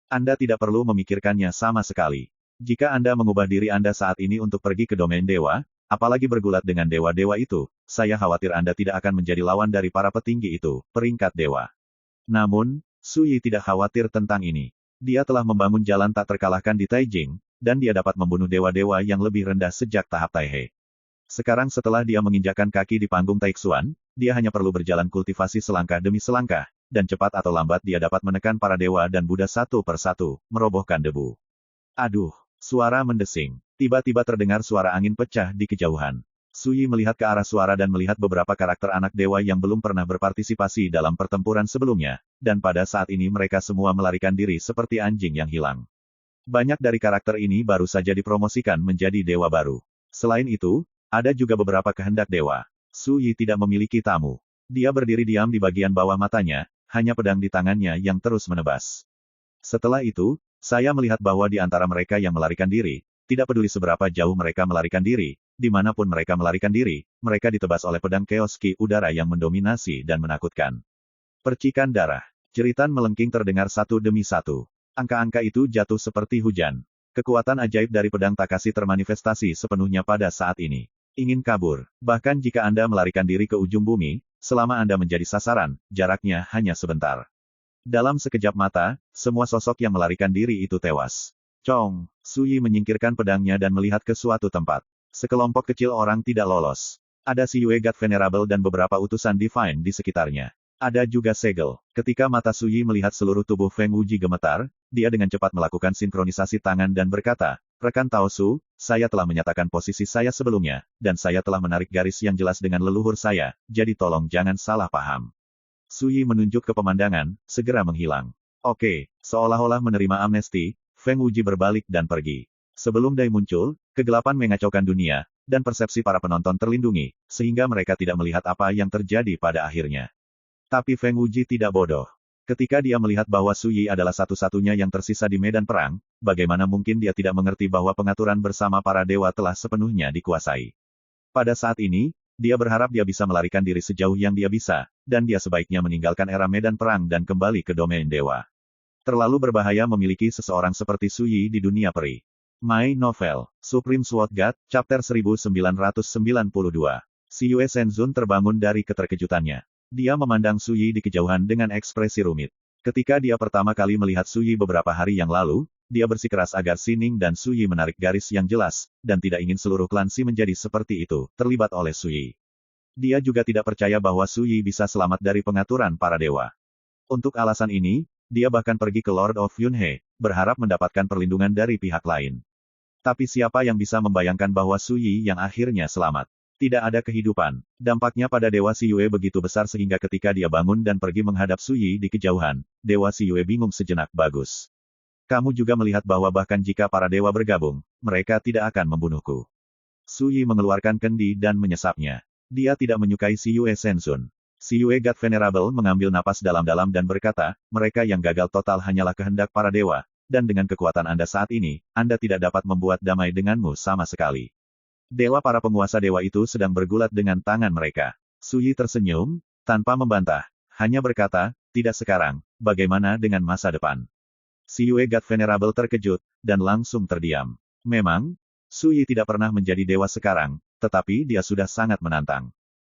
Anda tidak perlu memikirkannya sama sekali. Jika Anda mengubah diri Anda saat ini untuk pergi ke domain dewa, apalagi bergulat dengan dewa-dewa itu, saya khawatir Anda tidak akan menjadi lawan dari para petinggi itu, peringkat dewa. Namun, Su Yi tidak khawatir tentang ini. Dia telah membangun jalan tak terkalahkan di Taijing, dan dia dapat membunuh dewa-dewa yang lebih rendah sejak tahap Taihe. Sekarang setelah dia menginjakkan kaki di panggung Taixuan, dia hanya perlu berjalan kultivasi selangkah demi selangkah, dan cepat atau lambat dia dapat menekan para dewa dan Buddha satu persatu, merobohkan debu. Aduh, suara mendesing. Tiba-tiba terdengar suara angin pecah di kejauhan. Su Yi melihat ke arah suara dan melihat beberapa karakter anak dewa yang belum pernah berpartisipasi dalam pertempuran sebelumnya, dan pada saat ini mereka semua melarikan diri seperti anjing yang hilang. Banyak dari karakter ini baru saja dipromosikan menjadi dewa baru. Selain itu, ada juga beberapa kehendak dewa. Su Yi tidak memiliki tamu. Dia berdiri diam di bagian bawah matanya, hanya pedang di tangannya yang terus menebas. Setelah itu, saya melihat bahwa di antara mereka yang melarikan diri, tidak peduli seberapa jauh mereka melarikan diri, dimanapun mereka melarikan diri, mereka ditebas oleh pedang Chaos Ki udara yang mendominasi dan menakutkan. Percikan darah. Jeritan melengking terdengar satu demi satu. Angka-angka itu jatuh seperti hujan. Kekuatan ajaib dari pedang Takashi termanifestasi sepenuhnya pada saat ini. Ingin kabur. Bahkan jika Anda melarikan diri ke ujung bumi, selama Anda menjadi sasaran, jaraknya hanya sebentar. Dalam sekejap mata, semua sosok yang melarikan diri itu tewas. Chong, Suyi menyingkirkan pedangnya dan melihat ke suatu tempat. Sekelompok kecil orang tidak lolos. Ada si Yue God Venerable dan beberapa utusan Divine di sekitarnya. Ada juga segel. Ketika mata Suyi melihat seluruh tubuh Feng Wuji gemetar, dia dengan cepat melakukan sinkronisasi tangan dan berkata, "Rekan Tao Su, saya telah menyatakan posisi saya sebelumnya, dan saya telah menarik garis yang jelas dengan leluhur saya, jadi tolong jangan salah paham." Suyi menunjuk ke pemandangan, segera menghilang. Oke, seolah-olah menerima amnesti, Feng Wuji berbalik dan pergi. Sebelum Dai muncul, kegelapan mengacaukan dunia, dan persepsi para penonton terlindungi, sehingga mereka tidak melihat apa yang terjadi pada akhirnya. Tapi Feng Wuji tidak bodoh. Ketika dia melihat bahwa Suyi adalah satu-satunya yang tersisa di medan perang, bagaimana mungkin dia tidak mengerti bahwa pengaturan bersama para dewa telah sepenuhnya dikuasai. Pada saat ini, dia berharap dia bisa melarikan diri sejauh yang dia bisa, dan dia sebaiknya meninggalkan era medan perang dan kembali ke domain dewa. Terlalu berbahaya memiliki seseorang seperti Suyi di dunia peri. My Novel, Supreme Sword God, Chapter 1992. Si Yue Shenzun terbangun dari keterkejutannya. Dia memandang Suyi di kejauhan dengan ekspresi rumit. Ketika dia pertama kali melihat Suyi beberapa hari yang lalu, dia bersikeras agar Sining dan Suyi menarik garis yang jelas, dan tidak ingin seluruh klan Si menjadi seperti itu, terlibat oleh Suyi. Dia juga tidak percaya bahwa Suyi bisa selamat dari pengaturan para dewa. Untuk alasan ini, dia bahkan pergi ke Lord of Yunhe, berharap mendapatkan perlindungan dari pihak lain. Tapi siapa yang bisa membayangkan bahwa Suyi yang akhirnya selamat? Tidak ada kehidupan. Dampaknya pada Dewa Si Yue begitu besar sehingga ketika dia bangun dan pergi menghadap Suyi di kejauhan, Dewa Si Yue bingung sejenak. Bagus. Kamu juga melihat bahwa bahkan jika para dewa bergabung, mereka tidak akan membunuhku. Suyi mengeluarkan kendi dan menyesapnya. Dia tidak menyukai si Yue Shenzun. Si Yue God Venerable mengambil napas dalam-dalam dan berkata, mereka yang gagal total hanyalah kehendak para dewa, dan dengan kekuatan Anda saat ini, Anda tidak dapat membuat damai denganmu sama sekali. Dewa para penguasa dewa itu sedang bergulat dengan tangan mereka. Suyi tersenyum, tanpa membantah, hanya berkata, tidak sekarang, bagaimana dengan masa depan? Si Yue God Venerable terkejut, dan langsung terdiam. Memang, Suyi tidak pernah menjadi dewa sekarang, tetapi dia sudah sangat menantang.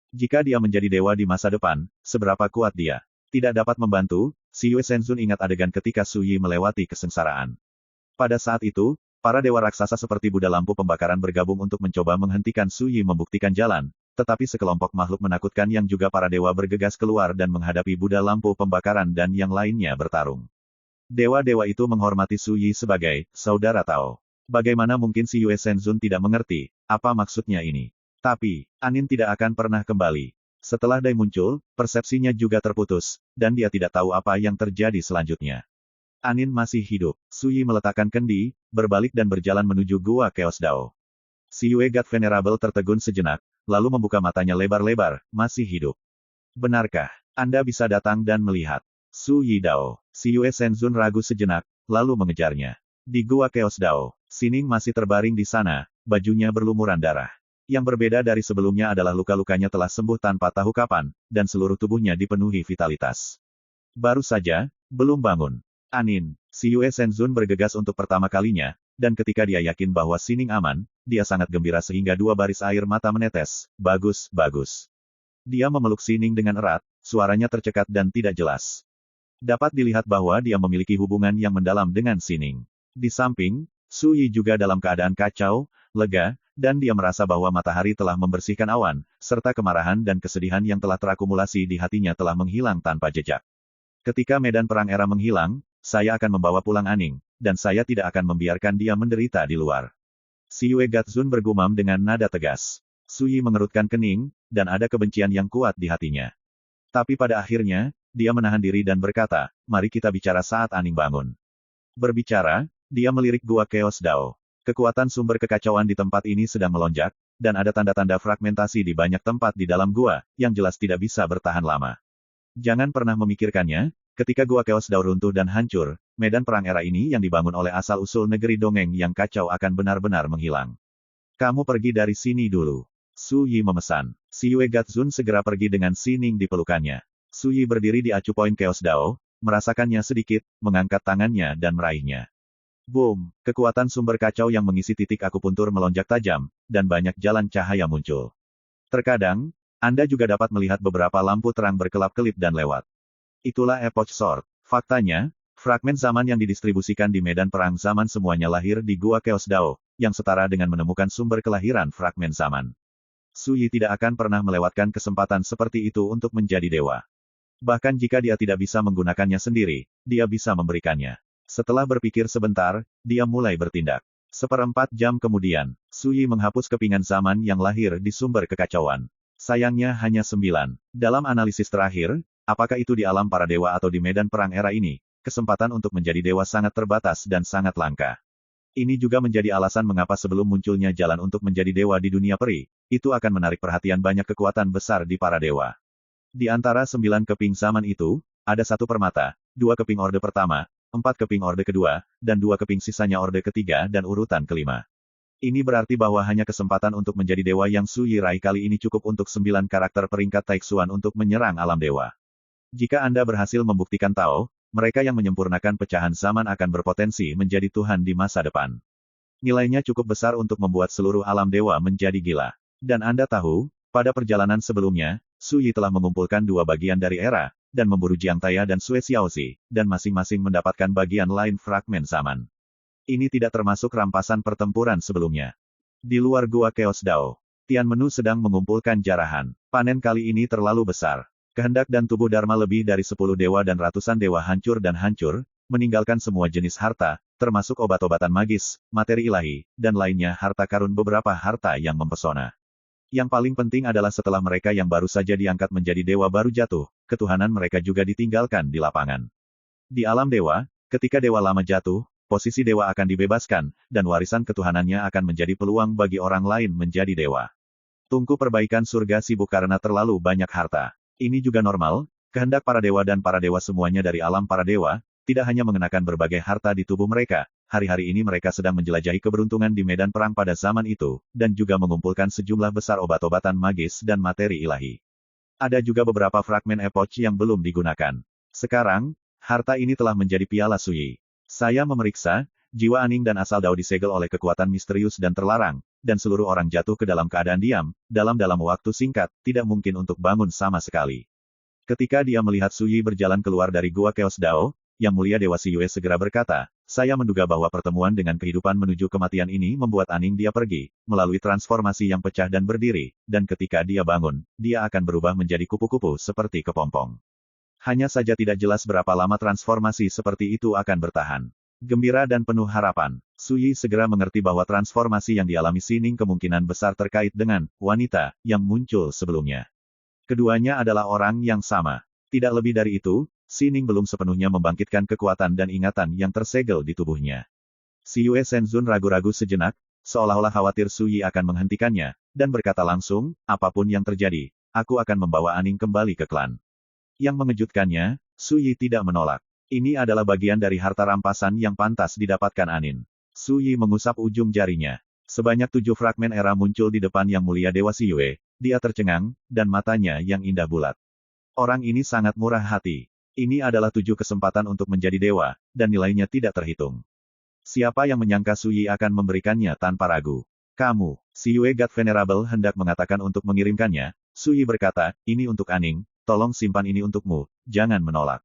Jika dia menjadi dewa di masa depan, seberapa kuat dia? Tidak dapat membantu, si Yue Shenzun ingat adegan ketika Suyi melewati kesengsaraan. Pada saat itu, para dewa raksasa seperti Buddha lampu pembakaran bergabung untuk mencoba menghentikan Suyi membuktikan jalan, tetapi sekelompok makhluk menakutkan yang juga para dewa bergegas keluar dan menghadapi Buddha lampu pembakaran dan yang lainnya bertarung. Dewa-dewa itu menghormati Suyi sebagai saudara Tao. Bagaimana mungkin si Yue Shenzun tidak mengerti, apa maksudnya ini? Tapi, Anin tidak akan pernah kembali. Setelah Dai muncul, persepsinya juga terputus, dan dia tidak tahu apa yang terjadi selanjutnya. Anin masih hidup. Suyi meletakkan kendi, berbalik dan berjalan menuju Gua Chaos Dao. Si Yue God Venerable tertegun sejenak, lalu membuka matanya lebar-lebar, masih hidup. Benarkah? Anda bisa datang dan melihat. Suyi Dao. Si Yue Shenzun ragu sejenak, lalu mengejarnya. Di Gua Chaos Dao, Sining masih terbaring di sana, bajunya berlumuran darah. Yang berbeda dari sebelumnya adalah luka-lukanya telah sembuh tanpa tahu kapan, dan seluruh tubuhnya dipenuhi vitalitas. Baru saja, belum bangun. Anin, si Yue Shenzun bergegas untuk pertama kalinya, dan ketika dia yakin bahwa Sining aman, dia sangat gembira sehingga dua baris air mata menetes. Bagus, bagus. Dia memeluk Sining dengan erat, suaranya tercekat dan tidak jelas. Dapat dilihat bahwa dia memiliki hubungan yang mendalam dengan Sining. Di samping, Suyi juga dalam keadaan kacau, lega, dan dia merasa bahwa matahari telah membersihkan awan, serta kemarahan dan kesedihan yang telah terakumulasi di hatinya telah menghilang tanpa jejak. Ketika medan perang era menghilang, saya akan membawa pulang Aning, dan saya tidak akan membiarkan dia menderita di luar. Si Yue Gatzun bergumam dengan nada tegas. Suyi mengerutkan kening, dan ada kebencian yang kuat di hatinya. Tapi pada akhirnya, dia menahan diri dan berkata, mari kita bicara saat Aning bangun. Berbicara, dia melirik Gua Chaos Dao. Kekuatan sumber kekacauan di tempat ini sedang melonjak, dan ada tanda-tanda fragmentasi di banyak tempat di dalam gua, yang jelas tidak bisa bertahan lama. Jangan pernah memikirkannya, ketika Gua Chaos Dao runtuh dan hancur, medan perang era ini yang dibangun oleh asal-usul negeri dongeng yang kacau akan benar-benar menghilang. Kamu pergi dari sini dulu. Suyi memesan. Si Yue Gatzun segera pergi dengan Sining di pelukannya. Suyi berdiri di acu poin Chaos Dao, merasakannya sedikit, mengangkat tangannya dan meraihnya. Boom! Kekuatan sumber kacau yang mengisi titik akupuntur melonjak tajam, dan banyak jalan cahaya muncul. Terkadang, Anda juga dapat melihat beberapa lampu terang berkelap-kelip dan lewat. Itulah Epoch Sword. Faktanya, fragmen zaman yang didistribusikan di medan perang zaman semuanya lahir di Gua Chaos Dao, yang setara dengan menemukan sumber kelahiran fragmen zaman. Su Yi tidak akan pernah melewatkan kesempatan seperti itu untuk menjadi dewa. Bahkan jika dia tidak bisa menggunakannya sendiri, dia bisa memberikannya. Setelah berpikir sebentar, dia mulai bertindak. 1/4 jam kemudian, Su Yi menghapus kepingan zaman yang lahir di sumber kekacauan. Sayangnya hanya 9. Dalam analisis terakhir, apakah itu di alam para dewa atau di medan perang era ini, kesempatan untuk menjadi dewa sangat terbatas dan sangat langka. Ini juga menjadi alasan mengapa sebelum munculnya jalan untuk menjadi dewa di dunia peri, itu akan menarik perhatian banyak kekuatan besar di para dewa. Di antara 9 keping zaman itu, ada 1 permata, 2 keping orde pertama, 4 keping orde kedua, dan 2 keping sisanya orde ketiga dan urutan kelima. Ini berarti bahwa hanya kesempatan untuk menjadi dewa yang Su Yi raih kali ini cukup untuk 9 karakter peringkat Taixuan untuk menyerang alam dewa. Jika Anda berhasil membuktikan Tao, mereka yang menyempurnakan pecahan zaman akan berpotensi menjadi Tuhan di masa depan. Nilainya cukup besar untuk membuat seluruh alam dewa menjadi gila. Dan Anda tahu, pada perjalanan sebelumnya, Su Yi telah mengumpulkan 2 bagian dari era, dan memburu Jiang Taya dan Sue Xiaozi, dan masing-masing mendapatkan bagian lain fragmen zaman. Ini tidak termasuk rampasan pertempuran sebelumnya. Di luar Gua Chaos Dao, Tian Menu sedang mengumpulkan jarahan. Panen kali ini terlalu besar. Kehendak dan tubuh Dharma lebih dari 10 dewa dan ratusan dewa hancur dan hancur, meninggalkan semua jenis harta, termasuk obat-obatan magis, materi ilahi, dan lainnya harta karun beberapa harta yang mempesona. Yang paling penting adalah setelah mereka yang baru saja diangkat menjadi dewa baru jatuh, ketuhanan mereka juga ditinggalkan di lapangan. Di alam dewa, ketika dewa lama jatuh, posisi dewa akan dibebaskan, dan warisan ketuhanannya akan menjadi peluang bagi orang lain menjadi dewa. Tungku perbaikan surga sibuk karena terlalu banyak harta. Ini juga normal, kehendak para dewa dan para dewa semuanya dari alam para dewa, tidak hanya mengenakan berbagai harta di tubuh mereka. Hari-hari ini mereka sedang menjelajahi keberuntungan di medan perang pada zaman itu, dan juga mengumpulkan sejumlah besar obat-obatan magis dan materi ilahi. Ada juga beberapa fragmen epoch yang belum digunakan. Sekarang, harta ini telah menjadi piala Su Yi. Saya memeriksa, jiwa Aning dan asal Dao disegel oleh kekuatan misterius dan terlarang, dan seluruh orang jatuh ke dalam keadaan diam, dalam waktu singkat, tidak mungkin untuk bangun sama sekali. Ketika dia melihat Su Yi berjalan keluar dari Gua Chaos Dao, Yang Mulia Dewa Siyue segera berkata, saya menduga bahwa pertemuan dengan kehidupan menuju kematian ini membuat Aning dia pergi, melalui transformasi yang pecah dan berdiri, dan ketika dia bangun, dia akan berubah menjadi kupu-kupu seperti kepompong. Hanya saja tidak jelas berapa lama transformasi seperti itu akan bertahan. Gembira dan penuh harapan, Su Yi segera mengerti bahwa transformasi yang dialami Sining kemungkinan besar terkait dengan wanita yang muncul sebelumnya. Keduanya adalah orang yang sama. Tidak lebih dari itu, Sining belum sepenuhnya membangkitkan kekuatan dan ingatan yang tersegel di tubuhnya. Siyue Shenzun ragu-ragu sejenak, seolah-olah khawatir Su Yi akan menghentikannya, dan berkata langsung, apapun yang terjadi, aku akan membawa Aning kembali ke klan. Yang mengejutkannya, Su Yi tidak menolak. Ini adalah bagian dari harta rampasan yang pantas didapatkan Anin. Su Yi mengusap ujung jarinya. Sebanyak 7 fragmen era muncul di depan Yang Mulia Dewa Siyue, dia tercengang, dan matanya yang indah bulat. Orang ini sangat murah hati. Ini adalah 7 kesempatan untuk menjadi dewa, dan nilainya tidak terhitung. Siapa yang menyangka Su Yi akan memberikannya tanpa ragu? Kamu, Siyue God Venerable hendak mengatakan untuk mengirimkannya, Su Yi berkata, ini untuk Aning, tolong simpan ini untukmu, jangan menolak.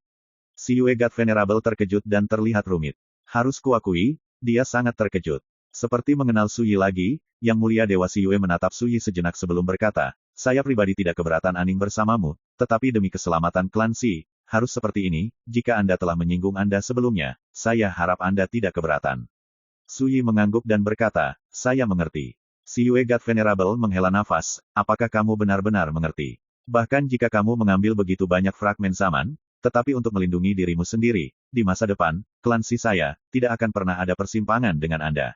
Siyue God Venerable terkejut dan terlihat rumit. Harus kuakui, dia sangat terkejut. Seperti mengenal Su Yi lagi, Yang Mulia Dewa Siyue menatap Su Yi sejenak sebelum berkata, saya pribadi tidak keberatan Aning bersamamu, tetapi demi keselamatan klan Si, harus seperti ini, jika Anda telah menyinggung Anda sebelumnya, saya harap Anda tidak keberatan. Su Yi mengangguk dan berkata, saya mengerti. Siyue God Venerable menghela nafas, apakah kamu benar-benar mengerti? Bahkan jika kamu mengambil begitu banyak fragmen zaman, tetapi untuk melindungi dirimu sendiri, di masa depan, klan Si saya, tidak akan pernah ada persimpangan dengan Anda.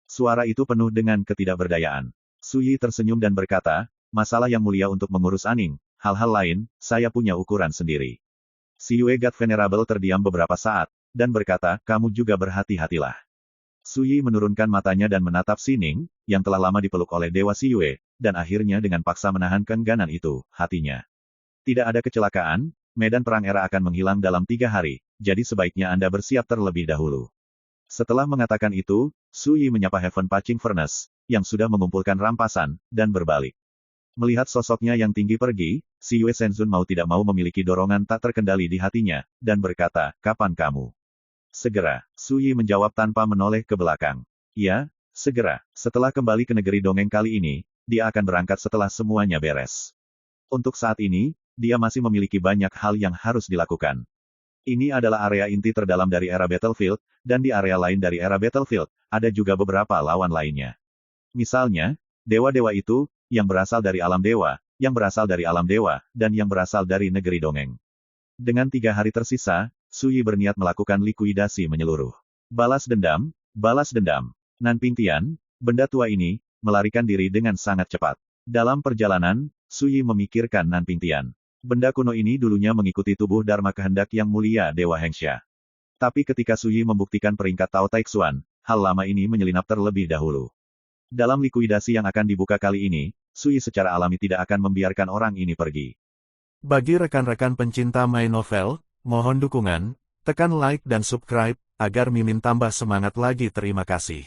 Suara itu penuh dengan ketidakberdayaan. Su Yi tersenyum dan berkata, masalah yang mulia untuk mengurus Aning, hal-hal lain, saya punya ukuran sendiri. Siyue God Venerable terdiam beberapa saat, dan berkata, kamu juga berhati-hatilah. Su Yi menurunkan matanya dan menatap Sining, yang telah lama dipeluk oleh Dewa Siyue, dan akhirnya dengan paksa menahan keengganan itu, hatinya. Tidak ada kecelakaan, medan perang era akan menghilang dalam 3 hari, jadi sebaiknya Anda bersiap terlebih dahulu. Setelah mengatakan itu, Su Yi menyapa Heaven Patching Furnace, yang sudah mengumpulkan rampasan, dan berbalik. Melihat sosoknya yang tinggi pergi, si Yue Shenzun mau tidak mau memiliki dorongan tak terkendali di hatinya, dan berkata, kapan kamu? Segera, Su Yi menjawab tanpa menoleh ke belakang. Ya, segera. Setelah kembali ke negeri dongeng kali ini, dia akan berangkat setelah semuanya beres. Untuk saat ini, dia masih memiliki banyak hal yang harus dilakukan. Ini adalah area inti terdalam dari era Battlefield, dan di area lain dari era Battlefield, ada juga beberapa lawan lainnya. Misalnya, dewa-dewa itu, yang berasal dari alam dewa, yang berasal dari alam dewa, dan yang berasal dari negeri dongeng. Dengan 3 hari tersisa, Su Yi berniat melakukan likuidasi menyeluruh. Balas dendam, balas dendam. Nanping Tian, benda tua ini, melarikan diri dengan sangat cepat. Dalam perjalanan, Su Yi memikirkan Nanping Tian. Benda kuno ini dulunya mengikuti tubuh Dharma kehendak yang mulia Dewa Hengsha. Tapi ketika Su Yi membuktikan peringkat Tao Taixuan, hal lama ini menyelinap terlebih dahulu. Dalam likuidasi yang akan dibuka kali ini, Su Yi secara alami tidak akan membiarkan orang ini pergi. Bagi rekan-rekan pencinta My Novel, mohon dukungan, tekan like dan subscribe, agar Mimin tambah semangat lagi. Terima kasih.